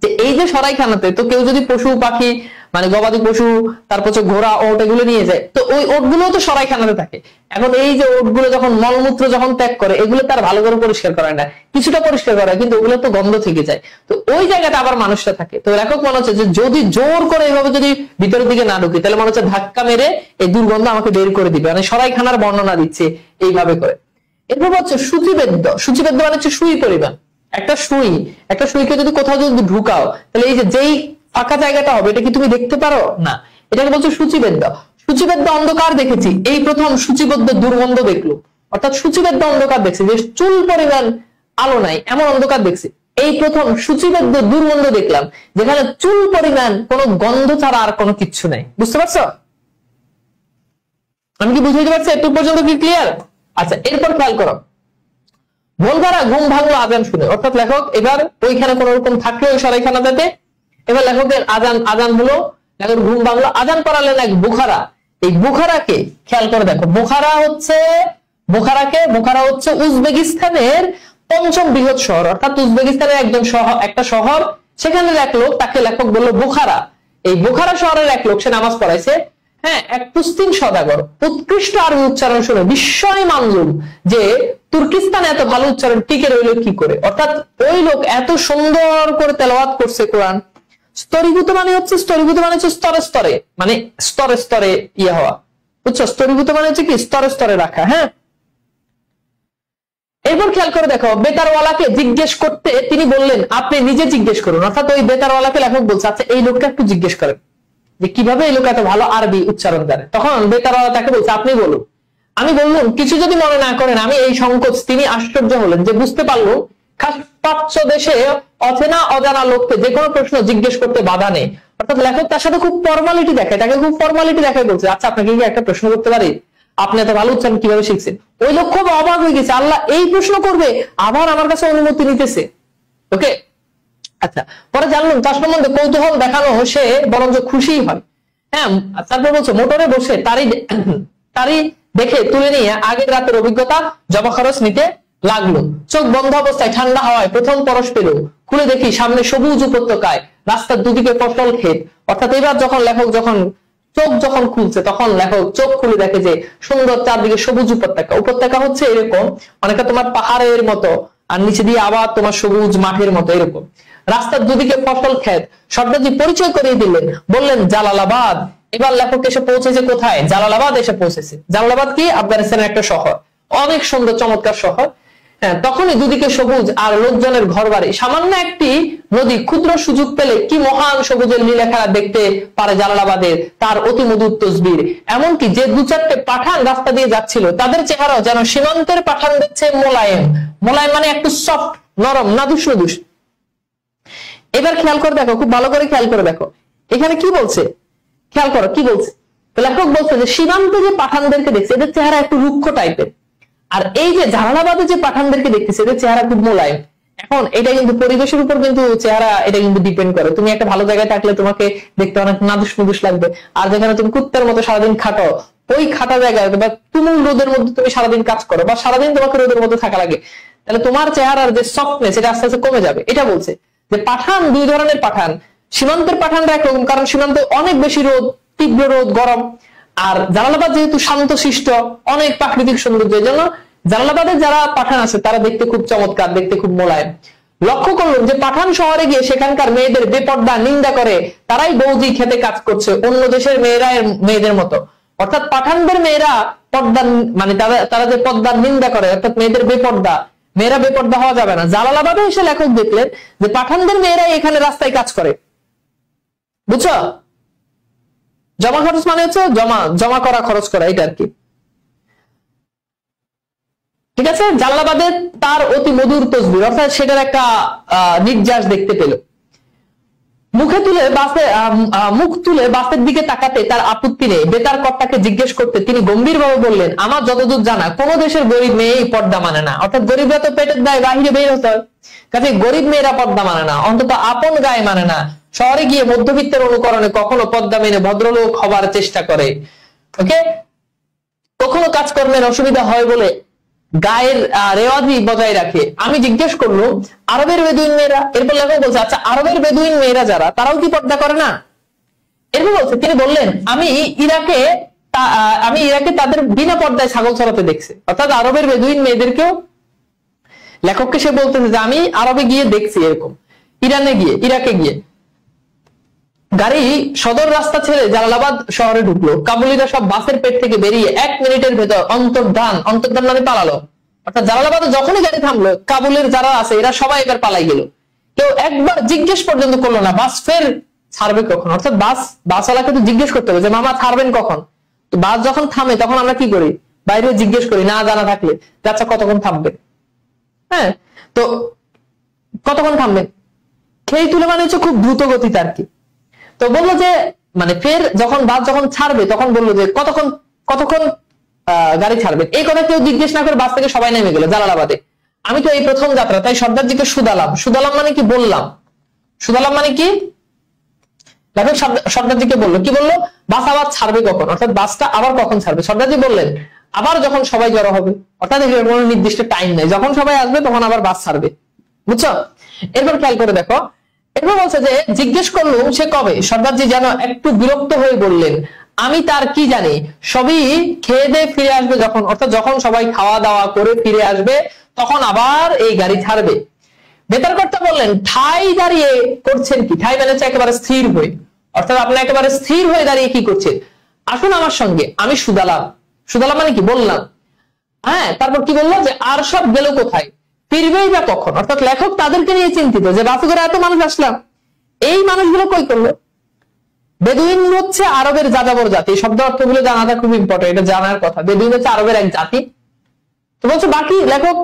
যে এই যে সরাইখানাতে তো কেউ যদি পশু পাখি মানে গবাদি পশু, তারপর ঘোড়া, ওট এগুলো নিয়ে যায়, তো ওই ওটগুলো তো সরাইখানাতে থাকে। এখন এই যে ওটগুলো যখন মলমূত্র যখন ত্যাগ করে, এগুলো তার ভালো করে পরিষ্কার করায় না, কিছুটা পরিষ্কার করায়, কিন্তু ওগুলো তো গন্ধ থেকে যায়। তো ওই জায়গাটা আবার মানুষটা থাকে। তো লেখক মনে হচ্ছে যে যদি জোর করে এইভাবে যদি ভিতরের দিকে না ঢুকি, তাহলে মনে হচ্ছে ধাক্কা মেরে এই দুর্গন্ধ আমাকে বের করে দিবে, মানে সরাইখানার বর্ণনা দিচ্ছে এইভাবে করে। এরপর হচ্ছে সূচিবেদ্য মানে হচ্ছে সুই পরিমাণ। একটা সুইকে যদি কোথাও যদি ঢুকাও, তাহলে এই যে যেই ফাঁকা জায়গাটা হবে এটা কি তুমি দেখতে পারো না, এটাকে বলছে সূচিবেদ্য। অন্ধকার দেখেছি, এই প্রথম সূচিবদ্ধ দুর্গন্ধ দেখলো, অর্থাৎ সূচিবেদ্য অন্ধকার দেখছে, যে চুল পরিমাণ আলো নাই এমন অন্ধকার দেখছে, এই প্রথম সূচিবেদ্য দুর্গন্ধ দেখলাম, যেখানে চুল পরিমাণ কোনো গন্ধ ছাড়া আর কোনো কিচ্ছু নাই। বুঝতে পারছো? আমি কি বুঝাইতে পারছি? একটু পর্যন্ত কি ক্লিয়ার? আচ্ছা, এরপর খেয়াল করো, ভোরবেলা ঘুম ভাঙলো আজান শুনে। অর্থাৎ লেখক এবার ওইখানে কোন রকম থাকলো ওই সরাইখানাতে, এবার লেখকের আজান হলো, লেখক ঘুম ভাঙলো, আজান পড়ালেন এক বুখারা। এই বুখারাকে খেয়াল করে দেখো, বুখারা হচ্ছে উজবেকিস্তানের 5ম বৃহৎ শহর, অর্থাৎ উজবেকিস্তানের একটা শহর, সেখানে এক লোক, তাকে লেখক বললো বুখারা। এই বুখারা শহরের এক লোক সে নামাজ পড়াইছে, হ্যাঁ, এক তুস্তিন সদাগর উৎকৃষ্ট আরবি উচ্চারণ শুনে বিস্ময় মানলুম যে তুর্কিস্তান এত ভালো উচ্চারণ টিকে রইল কি করে। অর্থাৎ ওই লোক এত সুন্দর করে তেলাওয়াত করছে কোরআন। স্তরীভূত মানে হচ্ছে স্তরে স্তরে, মানে স্তরে স্তরে ইয়ে হওয়া, বুঝছো? স্তরীভূত মানে হচ্ছে কি স্তরে স্তরে রাখা। হ্যাঁ, এরপর খেয়াল করে দেখো, বেতারওয়ালাকে জিজ্ঞেস করতে তিনি বললেন আপনি নিজে জিজ্ঞেস করুন। অর্থাৎ ওই বেতারওয়ালাকে লেখক বলছে আচ্ছা এই লোকটা একটু জিজ্ঞেস করেন। যে কিভাবে এই লোক এত ভালো আরবি উচ্চারণ করে। তখন বেতারওয়ালা তাকে বলছে আপনি বলুন। আমি বললাম কিছু যদি মনে না করেন আমি এই সংকোচ। তিনি আশ্চর্য হলেন যে বুঝতে পারলো খাস প্রাচ্য দেশে অচেনা অজানা লোককে যে কোনো প্রশ্ন জিজ্ঞেস করতে বাধা নেই। অর্থাৎ লেখক তার সাথে খুব ফর্মালিটি দেখায়, তাকে খুব ফর্মালিটি দেখায়, বলছে আচ্ছা আপনাকে কি একটা প্রশ্ন করতে পারি, আপনি এত ভালো উচ্চারণ কিভাবে শিখছেন। ওই লোক খুব অবাক হয়ে গেছে, আল্লাহ এই প্রশ্ন করবে, আবার আমার কাছে অনুমতি নিতেছে। ওকে, আচ্ছা পরে জানলাম তার সম্বন্ধে কৌতূহল দেখানো সে বরঞ্চ খুশি হয়। হ্যাঁ, তারপর বলছে মোটরে বসে তারই দেখে তুলে নিয়ে আগের রাতের অভিজ্ঞতা জমা খরচ নিতে লাগলো। চোখ বন্ধ অবস্থায় ঠান্ডা হাওয়ায় প্রথম পরশ পেল, খুলে দেখি সামনে সবুজ উপত্যকায়, রাস্তার দুদিকে ফসল ক্ষেত। অর্থাৎ এবার যখন লেখক যখন খুলছে তখন লেখক চোখ খুলে দেখে যে সুন্দর চারদিকে সবুজ উপত্যকা। উপত্যকা হচ্ছে এরকম অনেকটা তোমার পাহাড়ের মতো, আর নিচে দিয়ে আবার তোমার সবুজ মাঠের মতো এরকম। রাস্তার দুদিকে ফসল ক্ষেত। সর্দারজি পরিচয় করিয়ে দিলেন, বললেন জালালাবাদ। এবার লেখক এসে পৌঁছেছে কোথায়? জালালাবাদ এসে পৌঁছেছে। জালালাবাদ কি? আফগানিস্তানের একটা শহর, অনেক সুন্দর চমৎকার শহর। হ্যাঁ, তখনই দুদিকে সবুজ আর লোকজনের ঘর বাড়ি। সামান্য একটি নদী ক্ষুদ্র সুযোগ পেলে কি মহান সবুজের লীলা খেলা দেখতে পারে জালালাবাদের, তার অতি মধুর তসবির। এমনকি যে দু চারটে পাঠান রাস্তা দিয়ে যাচ্ছিল তাদের চেহারাও যেন সীমান্তের পাঠানদের চেয়ে মোলায়েম। মোলায়েম মানে একটু সফট, নরম, নাদুস নুদুস। এবার খেয়াল করে দেখো, খুব ভালো করে খেয়াল করে দেখো এখানে কি বলছে, খেয়াল করো কি বলছে। লেখক বলছে যে সীমান্তে যে পাঠানদেরকে দেখছে এদের চেহারা একটু রুক্ষ টাইপের, আর এই যে জালালাবাদে যে পাঠানদেরকে দেখতেছে এদের চেহারা খুব মোলায়েম। এখন এটা কিন্তু পরিবেশের উপর কিন্তু চেহারা এটা কিন্তু ডিপেন্ড করে। তুমি একটা ভালো জায়গায় থাকলে তোমাকে দেখতে অনেক নাদুস নুদুস লাগবে, আর যেখানে তুমি কুত্তার মতো সারাদিন খাটো, ওই খাটা জায়গায় বা তুমুল রোদের মধ্যে তুমি সারাদিন কাজ করো বা সারাদিন তোমাকে রোদের মধ্যে থাকা লাগে, তাহলে তোমার চেহারার যে সফটনেস এটা আস্তে আস্তে কমে যাবে। এটা বলছে যে পাঠান দুই ধরনের পাঠান। সীমান্তের পাঠানরা একরকম, কারণ সীমান্তে অনেক বেশি রোদ, তীব্র রোদ, গরম। আর জালালাবাদ যেহেতু শান্তশিষ্ট, অনেক প্রাকৃতিক সৌন্দর্য, এই জন্য জালালাবাদের যারা পাঠান আছে তারা দেখতে খুব চমৎকার, দেখতে খুব মোলায়েম। লক্ষ্য করলাম যে পাঠান শহরে গিয়ে সেখানকার মেয়েদের বেপর্দা নিন্দা করে, তারাই বৌদি খেতে কাজ করছে অন্য দেশের মেয়েদের মতো। অর্থাৎ পাঠানদের মেয়েরা পর্দা মানে তারা যে পর্দার নিন্দা করে, অর্থাৎ মেয়েদের বেপর্দা, মেয়েরা বেপর্দা হওয়া যাবে না। জালালাবাদে এসে লেখক দেখলেন যে পাঠানদের মেয়েরা এখানে রাস্তায় কাজ করে। বুঝছো? জমা খরচ মানে হচ্ছে জমা করা, খরচ করা, এটা আর কি। ঠিক আছে, জালালাবাদে তার অতি মধুর তসবির, অর্থাৎ সেটার একটা নির্যাস দেখতে পেল। মুখ তুলে বাসের দিকে তাকাতে তার আপত্তি নেই। বেতার কর্তাকে জিজ্ঞেস করতে তিনি গম্ভীরভাবে বললেন, আমার যতদূর জানা কোন দেশের গরিব মেয়েই পর্দা মানে না। অর্থাৎ গরিবরা তো পেটের দায় বাহিরে বের হতে হয়, কাজে গরিব মেয়েরা পর্দা মানে না, অন্তত আপন গায়ে মানে না। শহরে গিয়ে মধ্যবিত্তের অনুকরণে কখনো পর্দা মেনে ভদ্রলোক হবার চেষ্টা করে। ওকে, কখনো কাজকর্মের অসুবিধা হয় বলে গায়ের রেওয়াজি বজায় রাখে। আমি জিজ্ঞেস করলো আরবের বেদুইন মেয়েরা? এরপর লেখক বলছে আচ্ছা আরবের বেদুইন মেয়েরা যারা, তারাও কি পর্দা করে না? এরপর বলছে, তিনি বললেন আমি ইরাকে তাদের বিনা পর্দায় ছাগল চড়াতে দেখছি। অর্থাৎ আরবের বেদুইন মেয়েদেরকেও লেখককে সে বলতেছে যে আমি আরবে গিয়ে দেখছি এরকম। ইরাকে গিয়ে গাড়ি সদর রাস্তা ছেড়ে জালালাবাদ শহরে ঢুকলো। কাবুলিরা সব বাসের পেট থেকে বেরিয়ে 1 মিনিটের ভেতর অন্তর্ধান মানে পালালো। অর্থাৎ জালালাবাদে যখনই গাড়ি থামলো কাবুলের যারা আছে এরা সবাই এবার পালাই গেল। কেউ একবার জিজ্ঞেস পর্যন্ত করলো না বাস ফের ছাড়বে কখন। অর্থাৎ বাসওয়ালাকে তো জিজ্ঞেস করতে হবে যে মামা ছাড়বেন কখন। তো বাস যখন থামে তখন আমরা কি করি, বাইরে জিজ্ঞেস করি, না জানা থাকলে আচ্ছা কতক্ষণ থামবে। হ্যাঁ, তো কতক্ষণ থামবেন খেয়ে তুলে মানে হচ্ছে খুব দ্রুত গতিতে আর কি। তো বললো যে মানে ফের বাস যখন ছাড়বে তখন বললো যে কতক্ষণ গাড়ি ছাড়বে। এই কথা কেউ জিজ্ঞেস না করে বাস থেকে সবাই নেমে গেল জালালাবাদে। আমি তো এই প্রথম যাত্রা, তাই সর্দারজিকে সুদালাম মানে কি বললাম, সুদালাম মানে কি সর্দারজিকে বললো, কি বললো, বাস আবার ছাড়বে কখন, অর্থাৎ বাসটা আবার কখন ছাড়বে। সর্দারজি বললেন আবার যখন সবাই জড়ো হবে, অর্থাৎ কোনো নির্দিষ্ট টাইম নেই, যখন সবাই আসবে তখন আবার বাস ছাড়বে। বুঝছো? এরপর খেয়াল করে দেখো, এরপর বলছে যে জিজ্ঞেস করলুম সে কবে। সর্দারজি যেন একটু বিরক্ত হয়ে বললেন আমি তার কি জানি, সবই খেয়ে দিয়ে ফিরে আসবে যখন, অর্থাৎ যখন সবাই খাওয়া দাওয়া করে ফিরে আসবে তখন আবার এই গাড়ি ছাড়বে। বেতারকর্তা বললেন ঠাই দাঁড়িয়ে করছেন কি? ঠাই মানে হচ্ছে একেবারে স্থির হয়ে, অর্থাৎ আপনি একেবারে স্থির হয়ে দাঁড়িয়ে কি করছেন, আসুন আমার সঙ্গে, আমি সুদালাম মানে কি বললাম। হ্যাঁ, তারপর কি বললো যে আর সব গেল কোথায়, ফিরবেই বা কখন। অর্থাৎ লেখক তাদেরকে নিয়ে চিন্তিত যে বাসে করে এত মানুষ আসলাম, এই মানুষগুলো কই করলো। বেদুইন হচ্ছে আরবের যাযাবর জাতি। শব্দ অর্থগুলো জানাটা খুব ইম্পর্টেন্ট, এটা জানার কথা। বেদুইন হচ্ছে আরবের এক জাতি। তো বলছে বাকি লেখক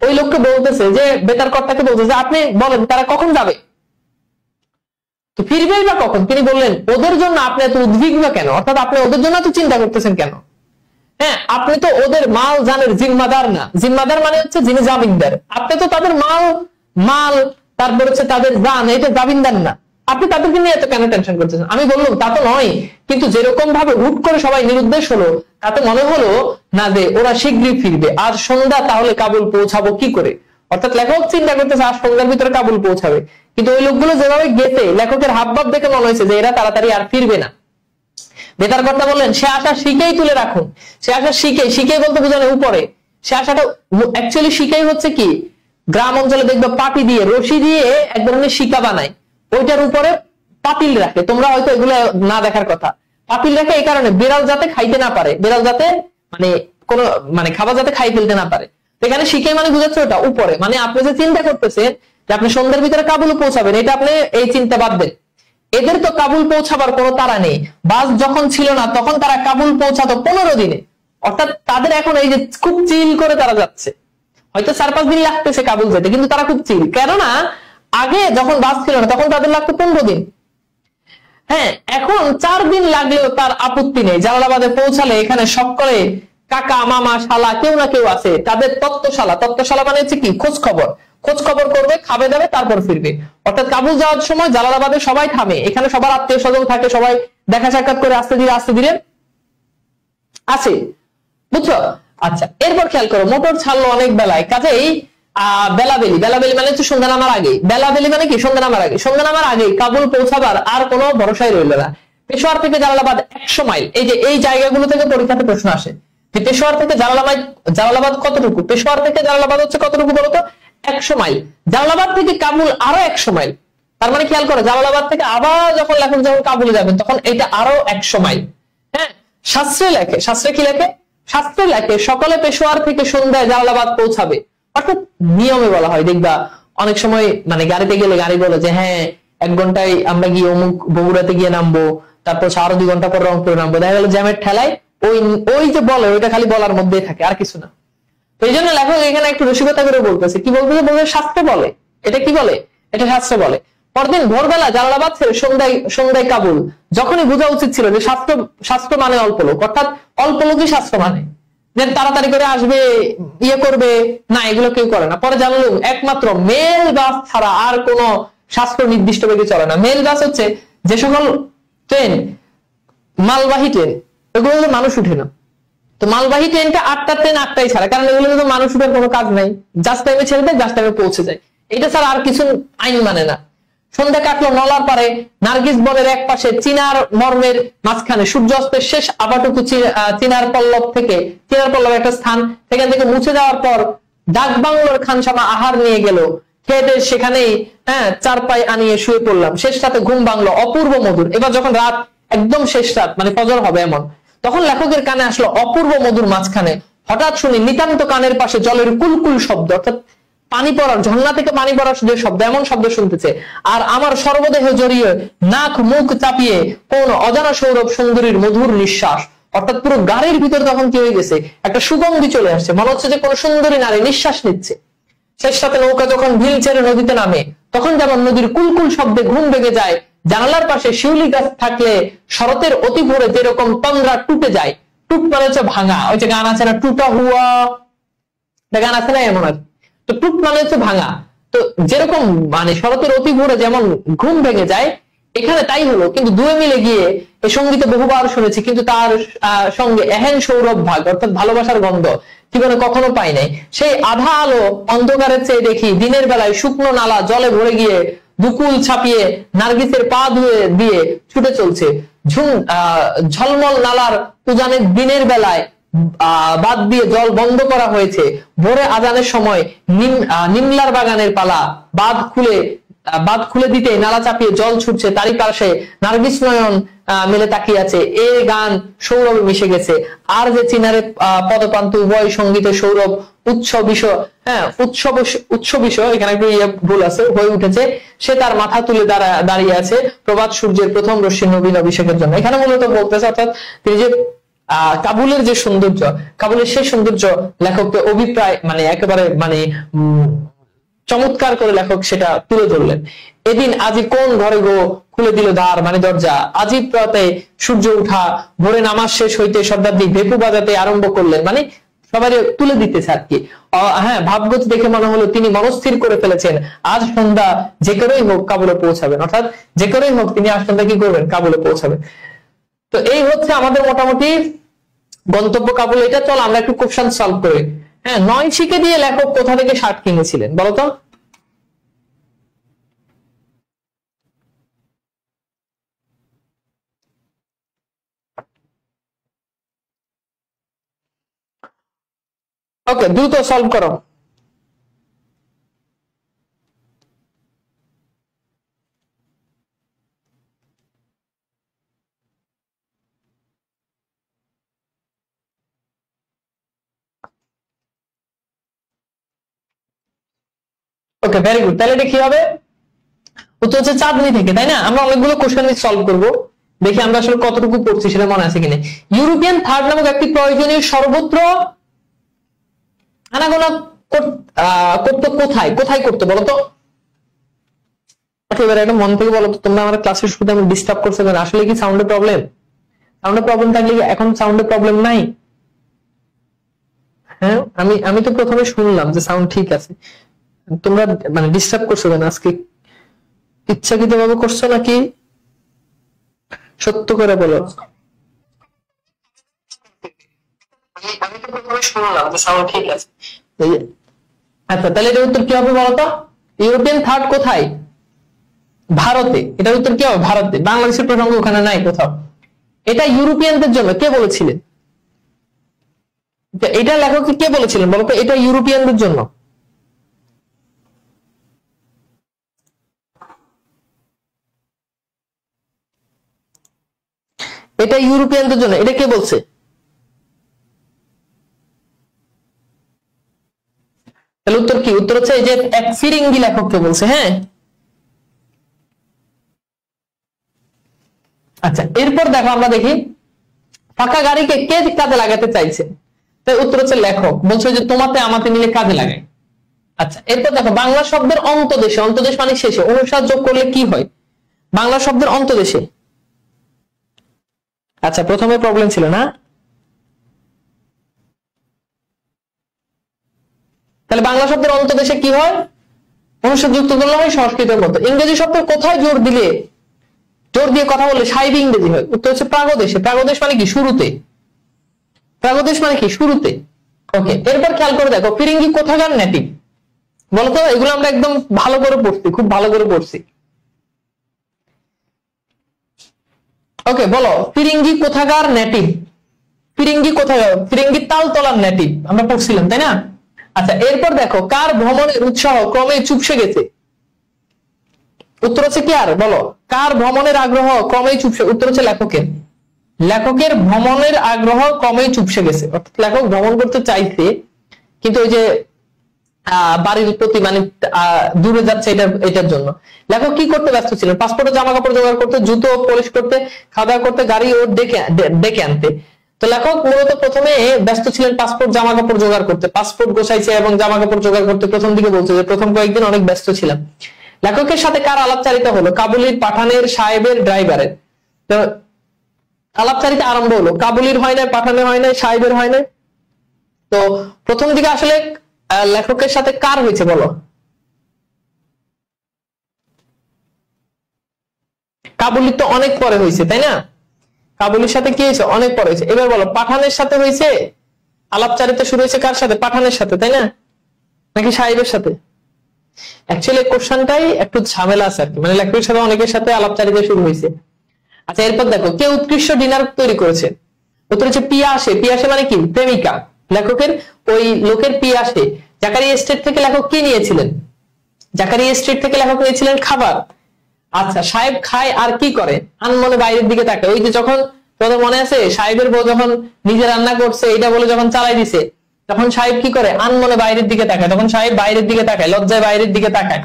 ওই লোককে বলতেছে, যে বেতার কর্তাকে বলছে যে আপনি বলেন তারা কখন যাবে, তো ফিরবে বা কখন। তিনি বললেন ওদের জন্য আপনি এত উদ্বিগ্ন কেন, অর্থাৎ আপনি ওদের জন্য এত চিন্তা করতেছেন কেন? হ্যাঁ, আপনি তো ওদের মাল জানের জিম্মাদার না। জিম্মাদার মানে হচ্ছে যিনি জামিনদার। আপনি তো তাদের মাল তারপর হচ্ছে তাদের জান, এটা জামিনদার না। আপনি তাদেরকে নিয়ে এত কেন টেনশন করতেছেন? আমি বললাম তা তো নয়, কিন্তু যেরকম ভাবে হুট করে সবাই নিরুদ্দেশ হলো, তাতে মনে হলো না যে ওরা শীঘ্রই ফিরবে। আজ সন্ধ্যা, তাহলে কাবুল পৌঁছাবো কি করে? অর্থাৎ লেখক চিন্তা করতেছে আজ সন্ধ্যার ভিতরে কাবুল পৌঁছাবে, কিন্তু ওই লোকগুলো যেভাবে গেছে, লেখকের হাবভাব দেখে মনে হয়েছে যে এরা তাড়াতাড়ি আর ফিরবে না। বেতার কর্তা বললেন সে আশা শিখেই তুলে রাখুন। সে আশা শিখে বলতে বোঝানো উপরে, সে আশাটা অ্যাকচুয়ালি শিখেই হচ্ছে কি, গ্রাম অঞ্চলে দেখবে পাটি দিয়ে, রশি দিয়ে এক ধরনের শিকা বানায়, ওইটার উপরে পাতিল রাখে। তোমরা হয়তো এগুলো না দেখার কথা। পাতিল রাখে এই কারণে বিড়াল যাতে খাইতে না পারে, বিড়াল যাতে মানে খাবার যাতে খাই ফেলতে না পারে। এখানে শিখে মানে বুঝাচ্ছে ওটা উপরে, মানে আপনি যে চিন্তা করতেছেন যে আপনি সন্ধ্যার ভিতরে কাবুল পৌঁছাবেন, এটা আপনি এই চিন্তা বাদ দেন। এদের তো কাবুল পৌঁছাবার কোনো তাড়া নেই। বাস যখন ছিল না তখন তারা কাবুল পৌঁছাতো 15 দিনে। অর্থাৎ তাদের এখন এই যে খুব চিল করে তারা যাচ্ছে, হয়তো 4-5 দিন লাগতেছে কাবুল যেতে, কিন্তু তারা খুব চিল। কেননা আগে যখন বাস ছিল না তখন তাদের লাগতো 15 দিন। হ্যাঁ, এখন 4 দিন লাগলেও তার আপত্তি নেই। জালালাবাদে পৌঁছালে এখানে সকলে কাকা মামা শালা কেউ না কেউ আছে, তাদের তত্ত্বশালা মানে হচ্ছে কি, খোঁজ খবর করবে, খাবে দাবে, তারপর ফিরবে। অর্থাৎ কাবুল যাওয়ার সময় জালালাবাদে সবাই থামে, এখানে সবার আত্মীয় স্বজন থাকে, সবাই দেখা সাক্ষাৎ করে আস্তে ধীরে আসে, বুঝছো? আচ্ছা, এরপর খেয়াল করো, মোটর ছাড়লো অনেক বেলায়, কাজেই বেলাবেলি মানে হচ্ছে সন্ধ্যা নামার আগে। বেলাবেলি মানে কি, সন্ধ্যা নামার আগে কাবুল পৌঁছাবার আর কোনো ভরসাই রইল না। পেশোয়ার থেকে জালালাবাদ 100 মাইল। এই যে এই জায়গাগুলো থেকে পরীক্ষাতে প্রশ্ন আসে যে পেশোয়ার থেকে জালালাবাদ কতটুকু, পেশোয়ার থেকে জালালাবাদ হচ্ছে কতটুকু বলতো, 100 মাইল। জালালাবাদ থেকে কাবুল আরো 100 মাইল। তার মানে খেয়াল করো, জালালাবাদ থেকে আবার যখন কাবুলে যাবেন তখন এটা আরো 100 মাইল। হ্যাঁ, শাস্ত্রে কি লেখে, সকালে পেশোয়ার থেকে সন্ধ্যায় জালালাবাদ পৌঁছাবে। অর্থাৎ নিয়মে বলা হয়, দেখবা অনেক সময় মানে গাড়িতে গেলে গাড়ি বলে যে হ্যাঁ 1 ঘন্টায় আমরা গিয়ে অমুক বগুড়াতে গিয়ে নামবো, তারপর আরো 2 ঘন্টা পর রংপুরে নামবো। দেখা গেল জ্যামের ঠেলায় ওই যে বলে ওইটা খালি বলার মধ্যেই থাকে, আর কিছু না। তো এই জন্য লেখক এখানে একটু রসিকতা করে বলতেছে, কি বলতেছে, শাস্ত্র বলে। এটা কি বলে, এটা শাস্ত্র বলে। পরদিন ভোরবেলা জালালাবাদ ছেড়ে সন্ধ্যায় কাবুল। যখনই বোঝা উচিত ছিল যে শাস্ত্র মানে অল্প লোক, অর্থাৎ অল্প লোকই শাস্ত্র মানে, যে তাড়াতাড়ি করে আসবে, ইয়ে করবে না, এগুলো কেউ করে না। পরে জানলাম একমাত্র মেল বাস ছাড়া আর কোন শাস্ত্র নির্দিষ্ট বেগে চলে না। মেল বাস হচ্ছে যে সকল ট্রেন, মালবাহী ট্রেন, এগুলো মানুষ উঠে না। তো মালবাহী ট্রেনটা 8টা ট্রেন 8টাই ছাড়া, কারণ এগুলো তো মানুষ উঠার কোনো কাজ নাই, জাস্ট টাইমে ছেড়ে দেয়, জাস্ট টাইমে পৌঁছে যায়। এটা ছাড়া আর কিছু আইন মানে না। সন্ধ্যা কাটলো নলার পারে, নার্গিস বনের এক পাশে, চিনার মর্মের মাঝখানে, সূর্যাস্তের শেষ আবাটুকু চিনার পল্লব একটা স্থান, সেখান থেকে মুছে যাওয়ার পর ডাক বাংলোর খানসামা আহার নিয়ে গেল, খেয়ে সেখানেই চারপাই আনিয়ে শুয়ে পড়লাম। শেষ রাতে ঘুম ভাঙলো অপূর্ব মধুর। এবার যখন রাত একদম শেষ রাত, মানে ফজর হবে এমন, তখন লেখকের কানে আসলো অপূর্ব মধুর মাঝখানে হঠাৎ শুনি নিতান্ত কানের পাশে জলের কুলকুল শব্দ, অর্থাৎ পানি পড়ার, ঝর্ণা থেকে পানি পড়ার যে শব্দ, এমন শব্দ শুনতেছে। আর আমার সর্বদেহ জড়িয়ে নাক মুখ চাপিয়ে কোন অজানা সৌরভ সুন্দরীর মধুর নিঃশ্বাস, অর্থাৎ পুরো গাড়ির ভিতরে তখন কি হয়ে গেছে, একটা সুগন্ধি চলে আসছে, মনে হচ্ছে যে কোন সুন্দরী নারী নিঃশ্বাস নিচ্ছে। শেষ রাতে নৌকা যখন ভিল ছেড়ে নদীতে নামে, তখন যেমন নদীর কুলকুল শব্দে ঘুম ভেঙে যায়। জানালার পাশে শিউলি গাছ থাকলে শরতের অতি ভোরে যেরকম তন্দ্রা টুটে যায়, টুট মানে হচ্ছে ভাঙা, ওই যে গান আছে না, টুটা হুয়া, গান আছে না এমন আর। তো টুট মানে হচ্ছে ভাঙা। তো যেরকম মানে শরতের অতি ভোরে যেমন ঘুম ভেঙে যায়, এখানে তাই হলো। কিন্তু দুয়ে মিলে গিয়ে এই সঙ্গীতে বহুবার শুনেছি, কিন্তু তার সঙ্গে এহেন সৌরভ ভাগ, অর্থাৎ ভালোবাসার গন্ধ জীবনে কখনো পাই নাই। সেই আধা আলো অন্ধকারের চেয়ে দেখি দিনের বেলায় শুকনো নালা জলে ভরে গিয়ে দুকুল ছাপিয়ে নার্গিসের পা দিয়ে ছুটে চলছে। ঝলমল নালার উজানের দিনের বেলায় বাদ দিয়ে জল বন্ধ করা হয়েছে। ভোরে আজানের সময় নিমলার বাগানের পালা বাঁধ খুলে বাঁধ খুলে দিতে নালা চাপিয়ে জল ছুটছে, তারই পাশে নার্গিস নয়ন মেলে তাকিয়ে আছে, এ গান সৌরভে মিশে গেছে, আর যে চিনারে পদপান্ত উভয় সঙ্গীতে সৌরভ উৎসব বিষয়, হ্যাঁ উৎস বিষয়, এখানে একটু ভুল আছে, হয়ে উঠেছে, সে তার মাথা তুলে দাঁড়িয়ে আছে প্রভাত সূর্যের প্রথম রশ্মি নবীন অভিষেকের জন্য। এখানে মূলত বলতেছে অর্থাৎ তিনি যে কাবুলের যে সৌন্দর্য, কাবুলের সেই সৌন্দর্য লেখককে অভিপ্রায় মানে একেবারে মানে চমৎকার করে লেখক সেটা তুলে ধরলেন। এদিন আজি কোন ঘরে গো খুলে দিল দ্বার মানে দরজা, আজি প্রাতে সূর্য উঠা, ভোরে নামাজ শেষ হইতে শব্দাব্দী ভেপু বাজাতে আরম্ভ করলেন, মানে সবাই তুলে দিতেছে আর কি। হ্যাঁ, ভাবগত দেখে মনে হলো তিনি মনস্থির করে ফেলেছেন আজ সন্ধ্যা যে করেই হোক কাবুলে পৌঁছাবেন, অর্থাৎ যে করেই হোক তিনি আজ সন্ধ্যা কি করবেন, কাবুলে পৌঁছাবেন। তো এই হচ্ছে আমাদের মোটামুটি গন্তব্য কাবুল। এটা চল আমরা একটু কোশ্চেন সলভ করি। হ্যাঁ, 9 শিখে দিয়ে লেখক কোথা থেকে শার্ট কিনেছিলেন বলতো? ওকে, দ্রুত সলভ করো। ওকে, ভেরি গুড। তাহলে এটা কি হবে? উত্তর হচ্ছে চাঁদনি থেকে, তাই না? আমরা অনেকগুলো কোশ্চেন সলভ করব, দেখি আমরা আসলে কতটুকু পড়ছি সেটা মনে আছে কিনা। ইউরোপিয়ান থার্ড নামক একটি প্রয়োজনীয় সর্বত্র আনাগোনা করতো কোথায়, কোথায় করতো বলতো? এবারে একটা মন থেকে বলো তো, তোমরা আমার ক্লাসের শুরুতে আমি ডিস্টার্ব করছো কেন? আসলে কি সাউন্ডের প্রবলেম? সাউন্ডের প্রবলেম থাকলে এখন সাউন্ডের প্রবলেম নাই? হ্যাঁ, আমি তো প্রথমে শুনলাম যে সাউন্ড ঠিক আছে, তোমরা মানে ডিস্টার্ব করছো কেন আজকে? ইচ্ছাকৃত ভাবে করছো নাকি সত্য করে বলো? আমি তো প্রথমে শুনলাম যে সাউন্ড ঠিক আছে। আচ্ছা, তাহলে এটার উত্তর কি হবে বলতো? ইউরোপিয়ান থার্ড কোথায়? ভারতে। এটার উত্তর কি হবে? ভারতে। বাংলাদেশের প্রসঙ্গ ওখানে নাই কোথাও। এটা ইউরোপিয়ানদের জন্য কে বলেছিলেন? এটা লেখক কে বলেছিলেন বলতো? এটা ইউরোপিয়ানদের জন্য। এটা ইউরোপিয়ানদের জন্য, এটা কে বলছে? তাহলে উত্তর কি? উত্তর হচ্ছে এই যে এক ফিরিঙ্গি লেখককে বলছে। হ্যাঁ, আচ্ছা, এরপর দেখো আমরা দেখি ফাঁকা গাড়িকে কে কাজে লাগাতে চাইছে। তাই উত্তর হচ্ছে লেখক বলছে যে তোমাতে আমাতে মিলে কাজে লাগাই। আচ্ছা, এরপর দেখো বাংলা শব্দের অন্তদেশে, অন্তদেশ মানে শেষে, অনুসার যোগ করলে কি হয়? বাংলা শব্দের অন্তদেশে। আচ্ছা, প্রথমে প্রবলেম ছিল না? তাহলে বাংলা শব্দের অন্তদেশে কি হয়? অনুসার যুক্ত করলে হয় সংস্কৃতের মতো। ইংরেজি শব্দ কোথায় জোর দিলে, জোর দিয়ে কথা বললে সাহেবী ইংরেজি হয়? উত্তর হচ্ছে প্রাগদেশে। প্রাগদেশ মানে কি? শুরুতে। প্রাগদেশ মানে কি? শুরুতে। ওকে, এরপর খেয়াল করে দেখো ফিরিঙ্গি কোথাকার নেটিভ বলতো? এগুলো আমরা একদম ভালো করে পড়ছি, খুব ভালো করে পড়ছি। ওকে, বলো ফিরিঙ্গি কোথাকার নেটিভ? ফিরিঙ্গি কোথাকার? ফিরিঙ্গি তালতলার নেটিভ আমরা পড়ছিলাম, তাই না? আচ্ছা, এরপর দেখো কার ভ্রমণের উৎসাহ ক্রমে চুপসে গেছে? উত্তর হচ্ছে কি? আর বলো, কার ভ্রমণের আগ্রহ ক্রমেই চুপসে? উত্তর হচ্ছে লেখকের। লেখকের ভ্রমণের আগ্রহ ক্রমেই চুপসে গেছে, অর্থাৎ লেখক ভ্রমণ করতে চাইছে কিন্তু ওই যে বাড়ির প্রতি মানে দূরে যাচ্ছে, এটার জন্য লেখক কি করতে ব্যস্ত ছিলেন? পাসপোর্টের জামা কাপড় জোগাড় করতে, জুতো পলিশ করতে, খাওয়া দাওয়া করতে, গাড়ি ও ডেকে আনতে। তো লেখক মূলত প্রথমে ব্যস্ত ছিলেন পাসপোর্ট জামা কাপড় জোগাড় করতে, পাসপোর্ট গোছাইছে এবং জামা কাপড় জোগাড় করতে প্রথম দিকে বলছে যে প্রথম কয়েকদিন অনেক ব্যস্ত ছিলাম। লেখকের সাথে কার আলাপচারিতা হলো? কাবুলির, পাঠানের, সাহেবের, ড্রাইভারের। তো আলাপচারিতা আরম্ভ হলো, কাবুলির হয় না, পাঠানের হয় না, সাহেবের হয় না। তো প্রথম দিকে আসলে লেখকের সাথে কার হয়েছে বলো? কাবুলির তো অনেক পরে হয়েছে, তাই না? কাবুলির সাথে কি হয়েছে? অনেক পরে হয়েছে। এবার বলো পাঠানের সাথে হয়েছে আলাপচারিতা শুরু হয়েছে কার সাথে? পাঠানের সাথে, তাই না? নাকি সাহেবের সাথে? অ্যাকচুয়ালি কোশ্চেনটাই একটু ঝামেলা আছে আর কি, মানে লেখকের সাথে অনেকের সাথে আলাপচারিতা শুরু হয়েছে। আচ্ছা, এরপর দেখো কে উৎকৃষ্ট ডিনার তৈরি করেছে? উত্তর হচ্ছে পিয়াসে। পিয়াসে মানে কি? প্রেমিকা। লেখকের ওই লোকের পিয়াসে। জাকারিয়া এস্টেট থেকে লেখক কি নিয়েছিলেন? জাকারিয়া স্ট্রিট থেকে লেখক নিয়েছিলেন খাবার। আচ্ছা, সাহেব খায় আর কি করে? আনমনে বাইরের দিকে তাকায়। ওই যে যখন তোমাদের মনে আছে সাহেবের বউ যখন নিজে রান্না করছে এটা বলে যখন চালাই দিছে, তখন সাহেব কি করে? আনমনে বাইরের দিকে তাকায়। তখন সাহেব বাইরের দিকে তাকায়, লজ্জায় বাইরের দিকে তাকায়।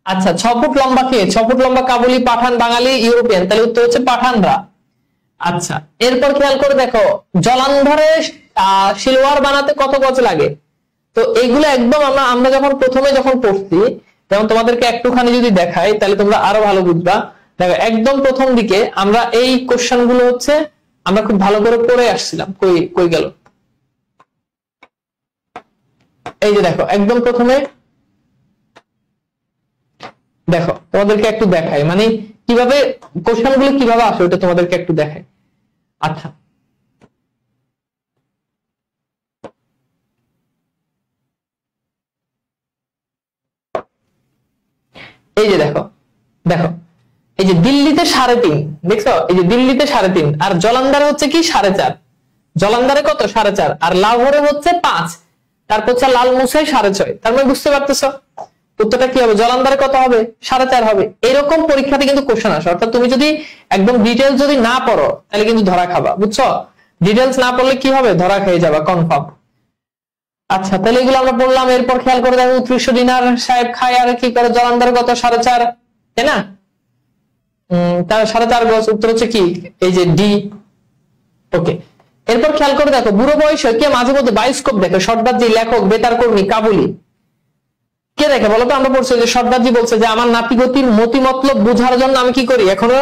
আচ্ছা, 6 ফুট লম্বা কে? 6 ফুট লম্বা কাবুলি, পাঠান, বাঙালি, ইউরোপিয়ান। তাহলে উত্তর হচ্ছে পাঠানরা। আচ্ছা, এরপর খেয়াল করে দেখো, জলান্ধরে সিলোয়ার বানাতে কত গজ লাগে? তো এইগুলো একদম আমরা যখন প্রথমে যখন পড়ছি, যেমন তোমাদেরকে একটুখানি যদি দেখাই তাহলে তোমরা আরো ভালো বুঝবা। দেখো, একদম প্রথম দিকে আমরা এই কোশ্চেন গুলো হচ্ছে আমরা খুব ভালো করে পড়ে আসছিলাম। কই গেল? এই যে দেখো, একদম প্রথমে দেখো, তোমাদেরকে একটু দেখাই, মানে কিভাবে কোশ্চেন গুলো কিভাবে আসে ওটা তোমাদেরকে একটু দেখাই। আচ্ছা, এই যে দেখো দেখো, এই যে দিল্লিতে 3.5, দেখছো? এই যে দিল্লিতে 3.5, আর জলান্ধারে হচ্ছে কি 4.5। জলান্ধারে কত? 4.5, আর লাহোরে হচ্ছে 5, তারপর হচ্ছে লালমুসাই 6.5। তার মানে বুঝতে পারতেছো উত্তরটা কি হবে? জলান্ধারে কত হবে? 4.5 হবে। এরকম পরীক্ষাতে কিন্তু কোশ্চেন আসে। অর্থাৎ তুমি যদি একদম ডিটেলস যদি না পড়ো তাহলে কিন্তু ধরা খাবা, বুঝছো? ডিটেলস না পড়লে কি হবে? ধরা খেয়ে যাবা কনফার্ম। আচ্ছা, তাহলে এগুলো আমরা বললাম। এরপর খেয়াল করে দেখো, 300 দিনার সাহেব খায় আর কি করে? জলান্ধারে কত? 4.5, তাই না? তার 4.5 গজ। উত্তর হচ্ছে কি? এই যে ডি। ওকে, এরপর খেয়াল করে দেখো, বুড়ো বয়সে কে মাঝে মধ্যে বায়োস্কোপ দেখে? সর্দারজি, লেখক, বেতার কর্মী, কাবুলি। কে দেখে বলো তো? আমরা পড়ছি যে সর্দারজি বলছে যে আমার নাতিগতির মতি মতলব বোঝার জন্য আমি কি করি? এখনো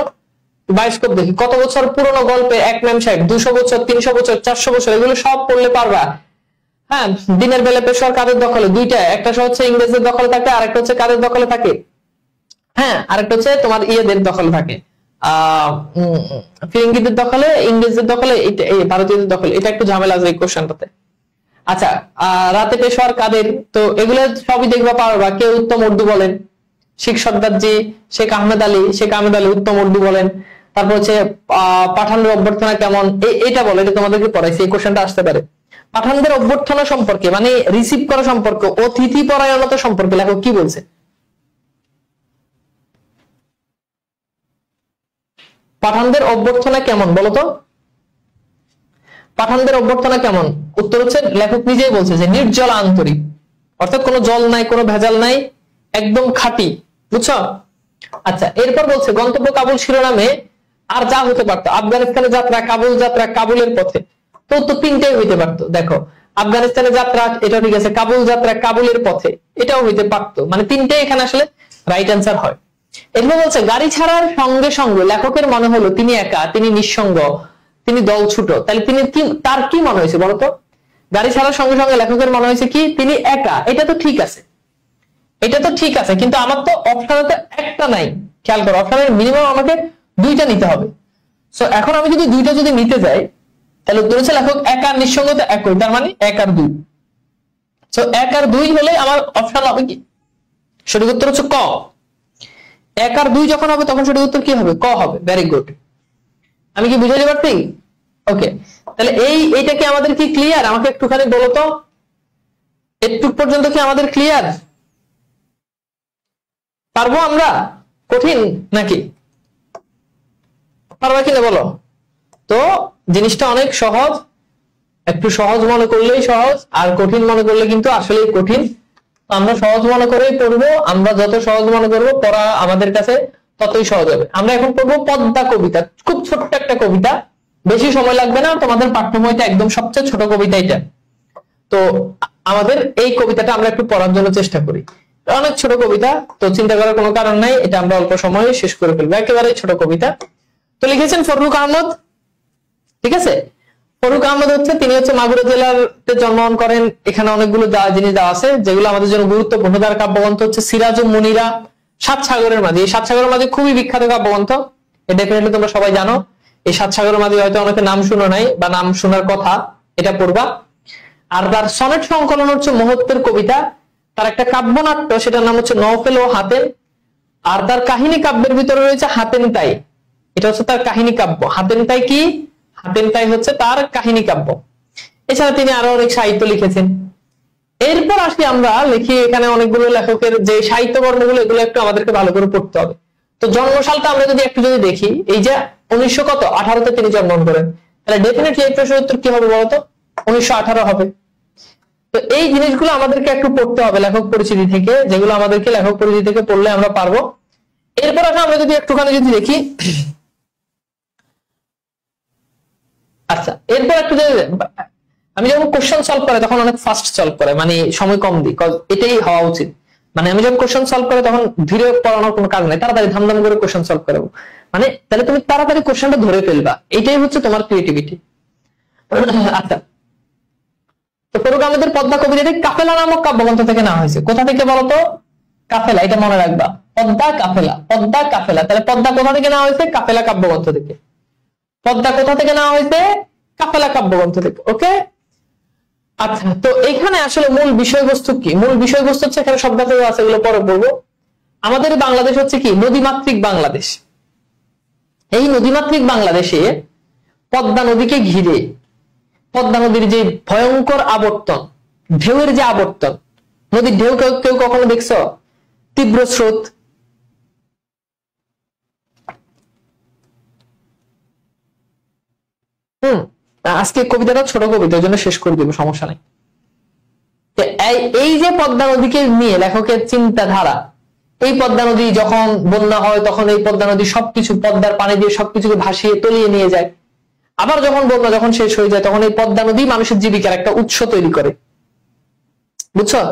বায়োস্কোপ দেখি। কত বছর পুরনো গল্পে এক মেম সাহেব? 200 বছর, 300 বছর, 400 বছর, এগুলো সব পড়লে পারবা। হ্যাঁ, দিনের বেলা পেশোয়ার কাদের দখলে? দুইটা, একটা হচ্ছে ইংরেজদের দখলে থাকে, আর একটা হচ্ছে কাদের দখলে থাকে? হ্যাঁ, আরেকটা হচ্ছে তোমার ইয়েদের দখলে থাকে, ফিরিঙ্গিদের দখলে, ইংরেজদের দখলে, এই ভারতীয়দের দখলে। এটা একটু ঝামেলা আছে এই কোশ্চেনটাতে। আচ্ছা, রাতে পেশোয়ার কাদের? তো এগুলো সবই দেখবা পারবা। কে উত্তম উর্দু বলেন? শেখ সর্দারজি, শেখ আহমেদ আলী। শেখ আহমেদ আলী উত্তম উর্দু বলেন। তারপর হচ্ছে পাঠানদের অভ্যর্থনা কেমন? এটা বলে, এটা তোমাদেরকে পড়াইছি, এই কোশ্চেনটা আসতে পারে। পাঠানদের অভ্যর্থনা সম্পর্কে, মানে রিসিভ করা সম্পর্কে, অতিথি পরায়ণতা সম্পর্কে লেখক কি বলছে? পাঠানদের অভ্যর্থনা কেমন বলতো? পাঠানদের অভ্যর্থনা কেমন? উত্তর হচ্ছে লেখক নিজেই বলছে যে নির্জল আন্তরিক, অর্থাৎ কোনো জল নাই, কোনো ভেজাল নাই, একদম খাঁটি, বুঝছো? আচ্ছা, এরপর বলছে গন্তব্য কাবুল শিরোনামে আর যা হতে পারতো? আফগানিস্তানের যাত্রা, কাবুল যাত্রা, কাবুলের পথে। তো উত্তর তিনটাই হইতে পারতো। দেখো, আফগানিস্তানের যাত্রা, এটা ঠিক আছে। কাবুল যাত্রা, কাবুলের পথে, এটাও হইতে পারতো। মানে তিনটাই এখানে আসলে রাইট অ্যান্সার হয়। এরপর বলছে গাড়ি ছাড়ার সঙ্গে সঙ্গে লেখকের মনে হলো তিনি একা, তিনি নিঃসঙ্গ, তিনি দল ছুটো। তাহলে তিনি কি, তার কি মনে হয়েছে বলতো? গাড়ি ছাড়ার সঙ্গে সঙ্গে লেখকের মনে হয়েছে কি? তিনি একা। এটা তো ঠিক আছে, এটা তো ঠিক আছে, কিন্তু আমার তো অপশনে একটা নাই। খেয়াল করো, অপশনের মিনিমাম আমাকে 2টা নিতে হবে। সো এখন আমি যদি 2টা যদি নিতে যাই তাহলে উত্তর হচ্ছে লেখক এক আর নিঃসঙ্গতা একই, তার মানে 1 আর 2। সো 1 আর 2 হলে আমার অপশন হবে কি? সঠিক উত্তর হচ্ছে ক। 1 আর 2 যখন হবে তখন সঠিক উত্তর কি হবে? ক হবে। Very good. আমি কি বুঝাতে পারছি? ওকে, তাহলে এইটা কি আমাদের কি ক্লিয়ার? আমাকে একটুখানি বলো তো, একটু পর্যন্ত কি আমাদের ক্লিয়ার? পারবো আমরা? কঠিন নাকি? পারবা কিনা বলো তো? জিনিসটা অনেক সহজ, একটু সহজ মনে করলেই সহজ, আর কঠিন মনে করলে কিন্তু আসলেই কঠিন। আমরা সহজ মনে করেই পড়বো। আমরা যত সহজ মনে করবো পড়া আমাদের কাছে ততই সহজ হবে। আমরা এখন পড়বো পদ্মা কবিতা, খুব ছোট্ট একটা কবিতা, বেশি সময় লাগবে না। তোমাদের পাঠ্য বইটা একদম সবচেয়ে ছোট কবিতা এটা। তো আমাদের এই কবিতাটা আমরা একটু পড়ার জন্য চেষ্টা করি। অনেক ছোট কবিতা, তো চিন্তা করার কোনো কারণ নাই, এটা আমরা অল্প সময়ে শেষ করে ফেলবো, একেবারে ছোট কবিতা। তো লিখেছেন ফররুখ আহমদ, ঠিক আছে? ফররুখ আহমদ হচ্ছে, তিনি হচ্ছে মাগুরা জেলাতে জন্মগ্রহণ করেন। এখানে অনেকগুলো জিনিস দেওয়া আছে যেগুলো আমাদের জন্য গুরুত্বপূর্ণ। তার কাব্যগ্রন্থ হচ্ছে সিরাজুম মুনিরা, 7 সাগরের মাঝি। এই 7 সাগরের মাঝি খুবই বিখ্যাত কাব্যগ্রন্থ, এটা ডেফিনেটলি তোমরা সবাই জানো। এই 7 সাগরের মাঝি হয়তো অনেকে নাম শুনো নাই বা নাম শোনার কথা, এটা পড়বা। আর তার সনেট সংকলন হচ্ছে মহত্বের কবিতা। তার একটা কাব্যনাট্য, সেটার নাম হচ্ছে নওফেল ও হাতেন। আর তার কাহিনী কাব্যের ভিতরে রয়েছে হাতেন তাই, এটা হচ্ছে তার কাহিনী কাব্য। হাতেন তাই কি? হাতেন তাই হচ্ছে তার কাহিনী কাব্য। এছাড়া তিনি আরো অনেক সাহিত্য লিখেছেন। এরপর আসি আমরা লিখি এখানে অনেকগুলো লেখকের যে সাহিত্যকর্মগুলো, এগুলো একটু আমাদেরকে ভালো করে পড়তে হবে। তো জন্মসালটা আমরা যদি একটু যদি দেখি, এই যে 1918 তিনি জন্মগ্রহণ করেন, তাহলে ডেফিনেটলি এই প্রশ্নের উত্তর কি হবে বলতো? 1918 হবে। তো এই জিনিসগুলো আমাদেরকে একটু পড়তে হবে লেখক পরিচিতি থেকে, যেগুলো আমাদেরকে লেখক পরিচিতি থেকে পড়লে আমরা পারবো। এরপর আমরা যদি একটুখানি যদি দেখি, আচ্ছা এরপর একটু আমি যখন কোশ্চেন সলভ করে তখন অনেক ফাস্ট সলভ করে, মানে সময় কম দিই, এটাই হওয়া উচিত। মানে আমি যখন কোশ্চেন সলভ করে তখন ধীরে পড়ানোর কোনো কাজ নেই, তাড়াতাড়ি ধামধাম করে কোশ্চেন সলভ করবো, মানে তাহলে তুমি তাড়াতাড়ি কোশ্চেনটা ধরে ফেলবা, এটাই হচ্ছে তোমার ক্রিয়েটিভিটি। আচ্ছা, তো করুক আমাদের পদ্মা কবিতাটি কাফেলা নামক কাব্যগ্রন্থ থেকে নেওয়া হয়েছে। কোথা থেকে বলতো? কাফেলা, এটা মনে রাখবা, পদ্মা কাফেলা, পদ্মা কাফেলা। তাহলে পদ্মা কোথা থেকে নেওয়া হয়েছে? কাফেলা কাব্যগ্রন্থ থেকে। পদ্মা কোথা থেকে নেওয়া হয়েছে? কাফেলা কাব্যগ্রন্থ থেকে। ওকে, আচ্ছা, তো এখানে আসলে মূল বিষয়বস্তু কি? মূল বিষয়বস্তু হচ্ছে এখানে শব্দার্থ আছে, এগুলো পরে বলবো। আমাদের বাংলাদেশ হচ্ছে কি নদীমাতৃক বাংলাদেশ। এই নদীমাতৃক বাংলাদেশে পদ্মা নদীকে ঘিরে পদ্মা নদীর যে ভয়ঙ্কর আবর্তন, ঢেউয়ের যে আবর্তন, নদীর ঢেউ কেউ কখনো দেখছো? তীব্র স্রোত, আজকে কবিতাটা ছোট কবিতা, ওই জন্য শেষ করে দিব, সমস্যা নেই। এই যে পদ্মা নদীকে নিয়ে লেখকের চিন্তাধারা, এই পদ্মা নদী যখন বন্যা হয় তখন এই পদ্মা নদী সবকিছু পদ্মার পানি দিয়ে সবকিছুকে ভাসিয়ে তলিয়ে নিয়ে যায়। আবার যখন বন্যা যখন শেষ হয়ে যায় তখন এই পদ্মা নদী মানুষের জীবিকার একটা উৎস তৈরি করে, বুঝছো?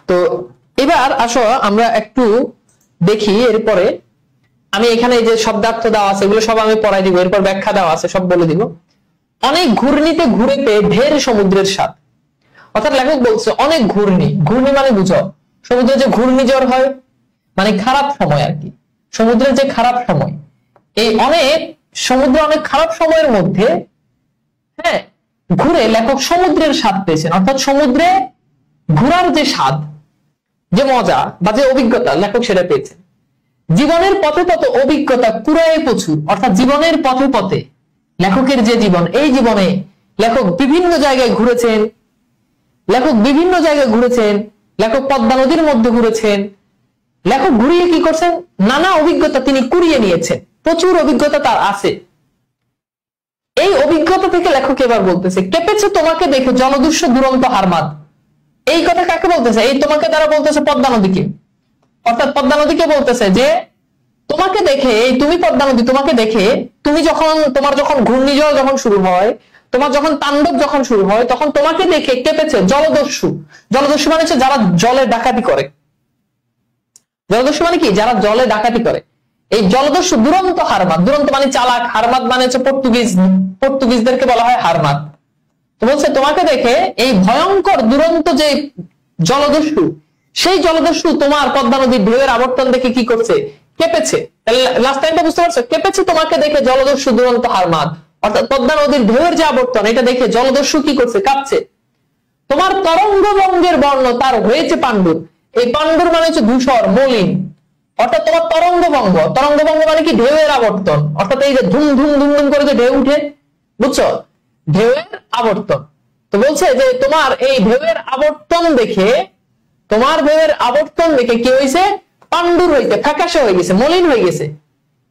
তো এবার আসো আমরা একটু দেখি। এরপরে আমি এখানে যে শব্দার্থ দেওয়া আছে এগুলো সব আমি পড়াই দিব, এরপর ব্যাখ্যা দেওয়া আছে সব বলে দিব। অনেক ঘূর্ণিতে ঘুরে পেয়ে ঢের সমুদ্রের স্বাদ, অর্থাৎ লেখক বলছে অনেক ঘূর্ণি। ঘূর্ণি মানে বুঝো, সমুদ্রে যে ঘূর্ণিঝড় হয় মানে খারাপ সময় আর কি, সমুদ্রের যে খারাপ সময়, এই অনেক সমুদ্রে অনেক খারাপ সময়ের মধ্যে হ্যাঁ ঘুরে লেখক সমুদ্রের স্বাদ পেয়েছেন। অর্থাৎ সমুদ্রে ঘোরার যে স্বাদ, যে মজা বা যে অভিজ্ঞতা লেখক সেটা পেয়েছেন। জীবনের পথে পথে অভিজ্ঞতা কুড়ায় প্রচুর, অর্থাৎ জীবনের পথে পথে লেখকের যে জীবন, এই জীবনে লেখক বিভিন্ন জায়গায় ঘুরেছেন, লেখক বিভিন্ন জায়গায় ঘুরেছেন, লেখক পদ্মা নদীর মধ্যে ঘুরেছেন। লেখক ঘুরিয়ে কি করছেন? নানা অভিজ্ঞতা তিনি কুড়িয়ে নিয়েছেন, প্রচুর অভিজ্ঞতা তার আছে। এই অভিজ্ঞতা থেকে লেখক এবার বলতেছে কেঁপেছে তোমাকে দেখে জলদস্যু দুরন্ত হারমাদ। এই কথা কাকে বলতেছে? এই তোমাকে দ্বারা বলতেছে পদ্মা নদীকে, অর্থাৎ পদ্মা নদীকে বলতেছে যে তোমাকে দেখে, এই তুমি পদ্মা নদী, তোমাকে দেখে তুমি যখন তোমার যখন ঘূর্ণিঝড় যখন শুরু হয়, তোমার যখন তাণ্ডব যখন শুরু হয়, তখন তোমাকে দেখে কেঁপেছে জলদস্যু। জলদস্যু মানে হচ্ছে যারা জলে ডাকাতি করে। জলদস্যু মানে কি? যারা জলে ডাকাতি করে। এই জলদস্যু দুরন্ত হারমাদ, দুরন্ত মানে চালাক, হারমাদ মানে হচ্ছে পর্তুগিজদেরকে বলা হয় হারমাদ। তো বলছে তোমাকে দেখে এই ভয়ঙ্কর দুরন্ত যে জলদস্যু, সেই জলদস্যু তোমার পদ্মা নদীর ঢেউয়ের আবর্তন দেখে কি করছে? কেঁপেছে। তাহলে লাস্ট টাইমটা বুঝতে পারছো? কেঁপেছে তোমাকে দেখে জলদস্যু দুরন্ত হারমাদ, অর্থাৎ পদ্মা নদীর ঢেউয়ের যে আবর্তন, এটা দেখে জলদস্যু কি করছে? কাঁপছে। তোমার তরঙ্গ বঙ্গের বর্ণ তার হয়েছে পাণ্ডুর। এই পাণ্ডুর মানে হচ্ছে ধূসর, মলিন, অর্থাৎ তোমার তরঙ্গভঙ্গ। তরঙ্গভঙ্গ মানে কি? ঢেউয়ের আবর্তন, অর্থাৎ এই যে ধুম ধুম ধুম ধুম করে যে ঢেউ উঠে, বুঝছো? ঢেউয়ের আবর্তন। তো বলছে যে তোমার এই ঢেউয়ের আবর্তন দেখে, তোমার ঢেউয়ের আবর্তন দেখে কি হয়েছে? পাণ্ডুর হয়েছে, ফ্যাকাশে হয়ে গেছে, মলিন হয়ে গেছে।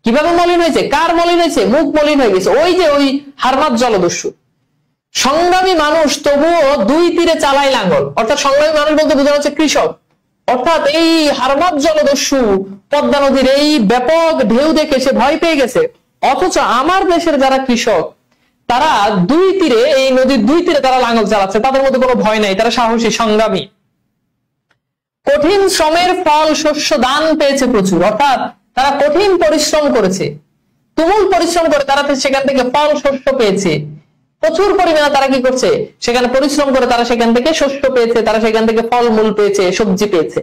কিভাবে মলিন হয়েছে? কার মলিন হয়েছে? মুখ মলিন হয়ে গেছে, ওই যে ওই হারমাদ জলদস্যু। সংগ্রামী মানুষ তবুও দুই তীরে চালায় লাঙ্গল, অর্থাৎ সংগ্রামী মানুষ বলতে বোঝানো হচ্ছে কৃষক। অর্থাৎ এই হারমাদ জলদস্যু পদ্মা নদীর এই ব্যাপক ঢেউ দেখে সে ভয় পেয়ে গেছে, অথচ আমার দেশের যারা কৃষক তারা দুই তীরে, এই নদীর দুই তীরে তারা লাঙ্গল চালাচ্ছে, তাদের মধ্যে কোনো ভয় নাই, তারা সাহসী, সংগ্রামী। কঠিন শ্রমের ফল শস্য দান পেয়েছে প্রচুর, অর্থাৎ তারা কঠিন পরিশ্রম করেছে, তুমুল পরিশ্রম করে তারা সেখান থেকে ফল শস্য পেয়েছে। প্রচুর পরিমাণে তারা কি করছে? সেখানে পরিশ্রম করে তারা সেখান থেকে শস্য পেয়েছে, তারা সেখান থেকে ফলমূল পেয়েছে, সবজি পেয়েছে,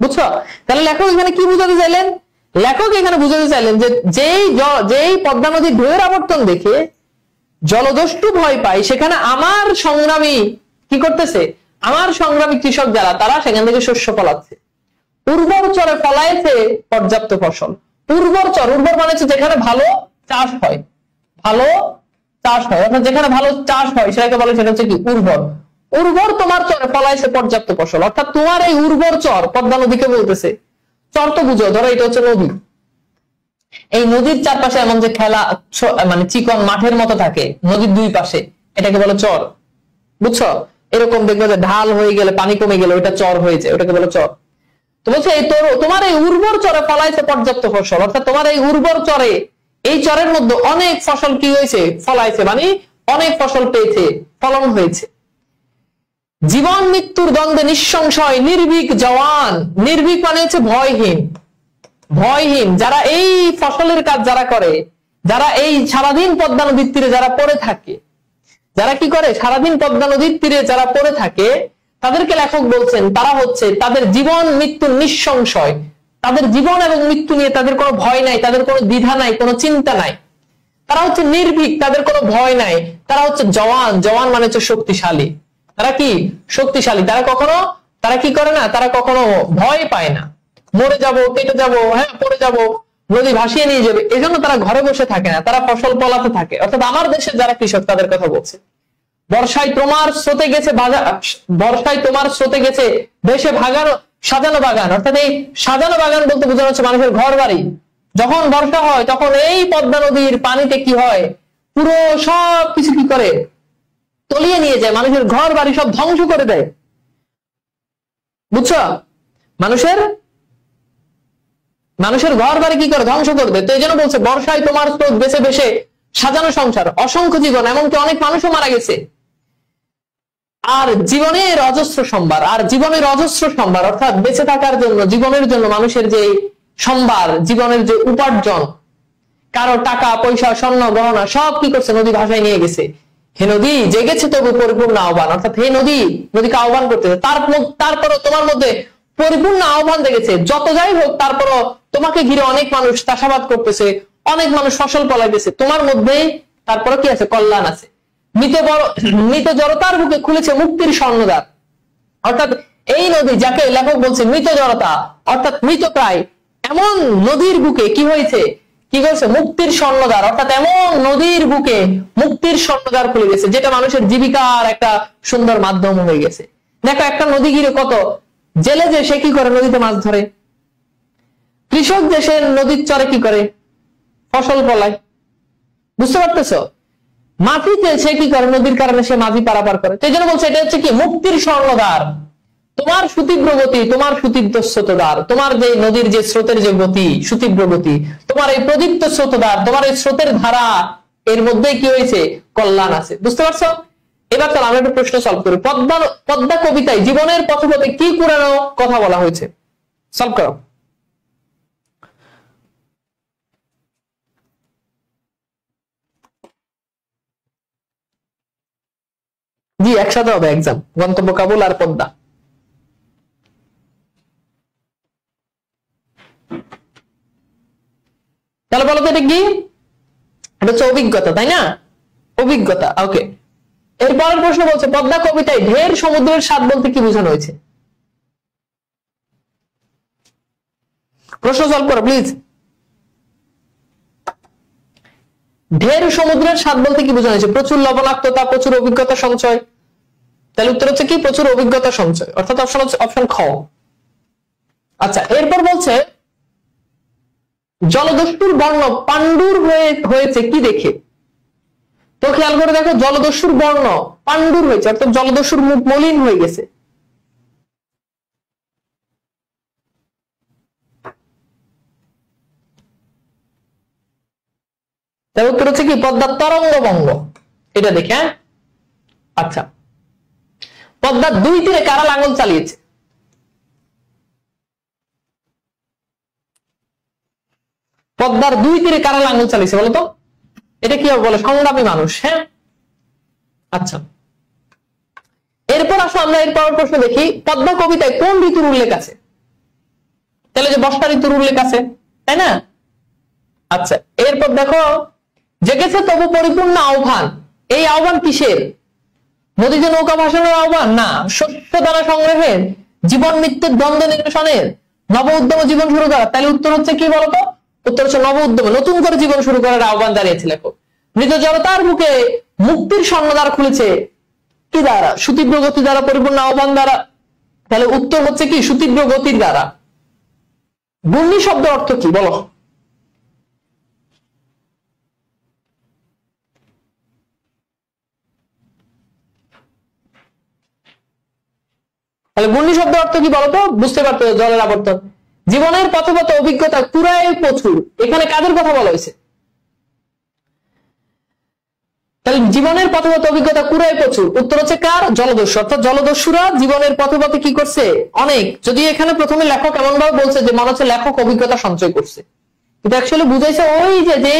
বুঝছো? তাহলে লেখক এখানে কি বুঝাতে চাইলেন? লেখক এখানে বুঝাতে চাইলেন যে যেই পদ্মা নদীর ঢেউয়ের আবর্তন দেখে জলদস্যু ভয় পায়, সেখানে আমার সংগ্রামী কি করতেছে? আমার সংগ্রামী কৃষক যারা, তারা সেখান থেকে শস্য ফলাচ্ছে, উর্বর চরে ফলাইছে পর্যাপ্ত ফসল। উর্বর চর, উর্বর মানে হচ্ছে যেখানে ভালো চাষ হয়, ভালো চাষ হয়, অর্থাৎ যেখানে ভালো চাষ হয় সেটাকে বলে, সেটা হচ্ছে কি? উর্বর। উর্বর তোমার চরে ফলাইছে পর্যাপ্ত ফসল। অর্থাৎ তোমার এই উর্বর চর, পদ্মা নদীকে বলতেছে। চর তো বুঝো, ধরো এটা হচ্ছে নদী, এই নদীর চারপাশে এমন যে খেলা মানে চিকন মাঠের মতো থাকে নদীর দুই পাশে, এটাকে বলে চর, বুঝছো? এরকম দেখবে যে ঢাল হয়ে গেলে, পানি কমে গেলে ওইটা চর হয়ে যায়, ওটাকে বলে চর। তো বলছে এই তোমার এই উর্বর চরে ফলাইছে পর্যাপ্ত ফসল, অর্থাৎ তোমার এই উর্বর চরে, এই চরের মধ্যে অনেক ফসল কি হয়েছে, ফলাইছে, মানে অনেক ফসল পেয়েছে, ফলন হয়েছে। জীবন মৃত্যুর দ্বন্দ্বে নিঃসংশয় নির্ভীক জওয়ান, নির্ভীক মানে হচ্ছে ভয়হীন, ভয়হীন যারা এই ফসলের কাজ যারা করে, যারা এই সারাদিন পদ্মা নদীর তীরে যারা পড়ে থাকে, যারা কি করে সারাদিন পদ্মা নদীর তীরে যারা পড়ে থাকে, তাদেরকে লেখক বলছেন তারা হচ্ছে তাদের জীবন মৃত্যুর নিঃসংশয়, তাদের জীবন এবং মৃত্যু নিয়ে তাদের কোনো ভয় নাই, তাদের কোনো দ্বিধা নাই, কোনো চিন্তা নাই, তারা হচ্ছে নির্ভীক, তাদের কোনো ভয় নাই, তারা হচ্ছে জওয়ান, জওয়ান মানে হচ্ছে শক্তিশালী, তারা কি শক্তিশালী, তারা কি করে না, তারা কখনো ভয় পায় না, মরে যাব, কেটে যাব, হ্যাঁ পড়ে যাব, নদী ভাসিয়ে নিয়ে যাবে, এজন্য তারা ঘরে বসে থাকে না, তারা ফসল ফলাতে থাকে। অর্থাৎ আমার দেশের যারা কৃষক তাদের কথা বলছে। বর্ষায় তোমার স্রোতে গেছে বর্ষায় তোমার স্রোতে গেছে ভেসে ভাগানো সাজানো বাগান, অর্থাৎ এই সাজানো বাগান বলতে বোঝানো হচ্ছে মানুষের ঘর বাড়ি। যখন বর্ষা হয় তখন এই পদ্মা নদীর পানিতে কি হয়, পুরো সব কিছু কি করে তলিয়ে নিয়ে যায়, মানুষের ঘর বাড়ি সব ধ্বংস করে দেয়, বুঝছো? মানুষের ঘর বাড়ি কি করে ধ্বংস করবে। তো এই জন্য বলছে বর্ষায় তোমার স্রোত বেছে বেছে সাজানো সংসার, অসংখ্য জীবন, এমনকি অনেক মানুষও মারা গেছে। আর জীবনের অজস্র সম্ভার, আর জীবনের অজস্র সম্ভার অর্থাৎ বেঁচে থাকার জন্য, জীবনের জন্য মানুষের যে সম্ভার, জীবনের যে উপার্জন, কারো টাকা পয়সা স্বর্ণ গহনা সব কি করছে, নদী ভাষায় নিয়ে গেছে। হে নদী জেগেছে তবু পরিপূর্ণ আহ্বান, অর্থাৎ হে নদীকে আহ্বান করতেছে, তারপরও তোমার মধ্যে পরিপূর্ণ আহ্বান দেখেছে। যত যাই হোক তারপরও তোমাকে ঘিরে অনেক মানুষ চাষাবাদ করতেছে, অনেক মানুষ ফসল ফলাইতেছে, তোমার মধ্যে তারপরে কি আছে, কল্যাণ আছে। মৃত জড়তার বুকে খুলেছে মুক্তির স্বর্ণদ্বার, অর্থাৎ এই নদী যাকে লেখক বলছে মৃত জড়তা অর্থাৎ মৃতপ্রায়, এমন নদীর বুকে কি হয়েছে, কি করেছে, মুক্তির স্বর্ণদ্বার, অর্থাৎ এমন নদীর বুকে মুক্তির স্বর্ণদ্বার খুলে গেছে, যেটা মানুষের জীবিকার একটা সুন্দর মাধ্যম হয়ে গেছে। দেখো একটা নদী ঘিরে কত জেলে যে সে কি করে, নদীতে মাছ ধরে, কৃষক যে সে নদীর চরে কি করে, ফসল ফলায়, বুঝতে পারতেছ? মাঝিতে সে কি করে, নদীর কারণে সে মাঝি পারাপার করে। সেই জন্য বলছে এটা হচ্ছে কি মুক্তির স্বর্ণদ্বার, তোমার সুতীব্র গতি, তোমার সুতীব্র স্রোতদ্বার, তোমার যে নদীর যে স্রোতের যে গতি, সুতীব্র গতি, তোমার এই প্রদীপ্ত স্রোতদ্বার, তোমার এই স্রোতের ধারা, এর মধ্যে কি হয়েছে, কল্যাণ আছে। বুঝতে পারছো? এবার চলো আমরা একটা প্রশ্ন সলভ করি। পদ্মা কবিতায় জীবনের পথপথে কি পুরানো কথা বলা হয়েছে, সলভ করো। জি একসাথে হবে এক্সাম, গন্তব্য কাবুল আর পদ্মা। তাহলে বলো তো এটা কি, এটা হচ্ছে অভিজ্ঞতা, তাই না? অভিজ্ঞতা, ওকে। এরপরের প্রশ্ন বলছে পদ্মা কবিতায় ঢের সমুদ্রের স্বাদ বলতে কি বোঝানো হয়েছে, প্রশ্ন সলভ করো প্লিজ। ঢের সমুদ্রের স্বাদ বলতে কি বোঝানো হয়েছে, প্রচুর লবণাক্ততা, প্রচুর অভিজ্ঞতা সঞ্চয়। তাহলে উত্তর হচ্ছে কি, প্রচুর অভিজ্ঞতা সঞ্চয়, অর্থাৎ অপশন হচ্ছে অপশন খ। আচ্ছা এরপর বলছে জলদস্যুর বর্ণ পাণ্ডুর হয়েছে কি দেখে। তো খেয়াল করে দেখো, জলদস্যুর বর্ণ পাণ্ডুর হয়েছে, অর্থাৎ জলদস্যুর মুখ মলিন হয়ে গেছে। তার উত্তর হচ্ছে কি, পদ্মার তরঙ্গভঙ্গ, এটা দেখে। হ্যাঁ আচ্ছা, পদ্মার দুই তীরে কারা লাঙ্গল চালিয়েছে, পদ্মার দুই তীরে কারা লাঙ্গল চালিয়েছে বলতো, এটা কি বলে, সংগ্রামী মানুষ। হ্যাঁ আচ্ছা, এরপর আসো আমরা এরপর প্রশ্ন দেখি, পদ্মা কবিতায় কোন ঋতুর উল্লেখ আছে। তাহলে যে বর্ষা ঋতুর উল্লেখ আছে, তাই না? আচ্ছা এরপর দেখো, জেগেছে তবু পরিপূর্ণ আহ্বান, এই আহ্বান কিসের, নদীতে নৌকা ভাসানোর আহ্বান, না শস্য দানা সংগ্রহের, জীবন মৃত্যুর দ্বন্দ্ব নিরসনের, নব উদ্যম জীবন শুরু করা। তাহলে উত্তর হচ্ছে কি বলতো, উত্তর হচ্ছে নব উদ্যম, নতুন করে জীবন শুরু করার আহ্বান দাঁড়িয়েছে লেখক। মৃত জড়তার বুকে মুক্তির স্বর্ণদ্বার খুলেছে, কি দ্বারা? সুতীব্র গতি দ্বারা, পরিপূর্ণ আহ্বান দ্বারা। তাহলে উত্তর হচ্ছে কি সুতীব্র গতির দ্বারা। ঘূর্ণি শব্দ অর্থ কি বলো? তাহলে ঘূর্ণি শব্দ অর্থ কি বলতো? বুঝতে পারতো জলের আবর্তন। জীবনের পথগত অভিজ্ঞতা পুরাই প্রচুর, এখানে কাদের কথা বলা হয়েছে? তাহলে জীবনের পথগত অভিজ্ঞতা পুরাই প্রচুর, উত্তর হচ্ছে কার? জলদস্যু। অর্থাৎ জলদস্যুরা জীবনের পথে কি করছে? অনেক। যদি এখানে প্রথমে লেখক এমন ভাবে বলছে যে মনে হচ্ছে লেখক অভিজ্ঞতা সঞ্চয় করছে, কিন্তু অ্যাকচুয়ালি বুঝাইছে ওই যে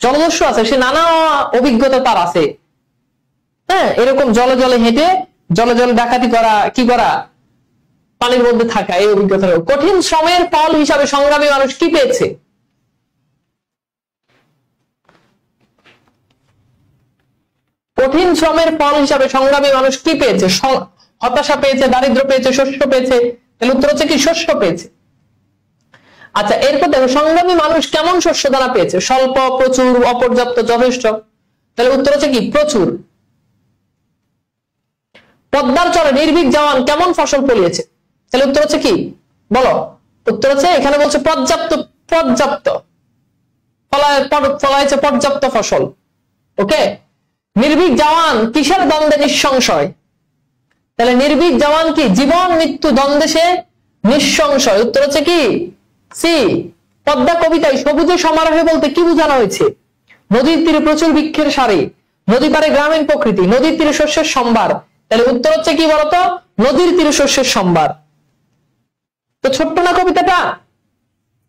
জলদস্যু আছে সে নানা অভিজ্ঞতা তার আছে। হ্যাঁ, এরকম জলে জলে হেঁটে, জলে জলে ডাকাতি করা, কি করা, পানির মধ্যে থাকা, এই অভিজ্ঞতা। কঠিন শ্রমের ফল হিসাবে সংগ্রামী মানুষ কি পেয়েছে? কঠিন শ্রমের ফল হিসাবে সংগ্রামী মানুষ কি পেয়েছে? হতাশা পেয়েছে, দারিদ্র পেয়েছে, শস্য পেয়েছে। তাহলে উত্তর হচ্ছে কি শস্য পেয়েছে। আচ্ছা, এরপর দেখো সংগ্রামী মানুষ কেমন শস্য দানা পেয়েছে? স্বল্প, প্রচুর, অপর্যাপ্ত, যথেষ্ট। তাহলে উত্তর হচ্ছে কি প্রচুর। পদ্মার চরে নির্ভীক জওয়ান কেমন ফসল ফলিয়েছে? তাহলে উত্তর হচ্ছে কি বলো? উত্তর হচ্ছে এখানে বলছে পর্যাপ্ত, পর্যাপ্ত ফলাইছে পর্যাপ্ত ফসল। ওকে, নির্ভীক জওয়ান কিসের দ্বন্দ্বে নিঃসংশয়? তাহলে নির্ভীক জওয়ান কি জীবন মৃত্যু দ্বন্দ্বে সে নিঃসংশয়। উত্তর হচ্ছে কি সি। পদ্মা কবিতায় সবুজে সমারোহে বলতে কি বোঝানো হয়েছে? নদীর তীরে প্রচুর বৃক্ষের সারি, নদী পারে গ্রামীণ প্রকৃতি, নদীর তীরে শস্যের সম্ভার। তাহলে উত্তর হচ্ছে কি বলতো? নদীর তীরে শস্যের সম্ভার। তো ছোট্ট না কবিতাটা?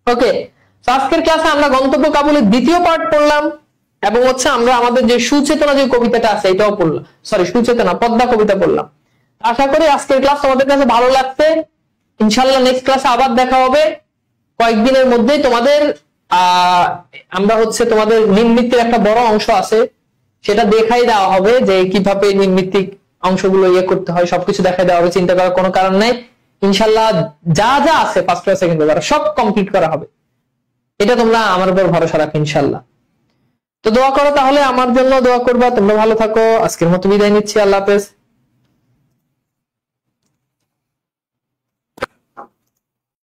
ওকে, আজকের ক্লাসে আমরা গন্তব্য কাবুলের দ্বিতীয় পার্ট পড়লাম, এবং হচ্ছে আমরা আমাদের যে সুচেতনা যে কবিতাটা আছে এটাও পড়লাম। সরি, সুচেতনা পদ্মা কবিতা পড়লাম। আশা করি আজকের ক্লাস তোমাদের কাছে ভালো লাগছে। ইনশাল্লাহ নেক্সট ক্লাসে আবার দেখা হবে কয়েকদিনের মধ্যেই। তোমাদের আমরা হচ্ছে তোমাদের নিম্নমিত্তির একটা বড় অংশ আছে, সেটা দেখাই দেওয়া হবে যে কিভাবে নিম্নমিত্তিক অংশগুলো করতে হয়, সবকিছু দেখাই দেওয়া হবে। চিন্তা করার কোনো কারণ নাই। ইনশাল্লাহ যা যা আছে ফার্স্ট পেপার সেকেন্ড পেপার সব কমপ্লিট করা হবে, এটা তোমরা আমার উপর ভরসা রাখো ইনশাল্লাহ। তো দোয়া করো, তাহলে আমার জন্য দোয়া করবা। তোমরা ভালো থাকো। আজকের মতো বিদায় নিচ্ছি। আল্লাহ হাফেজ।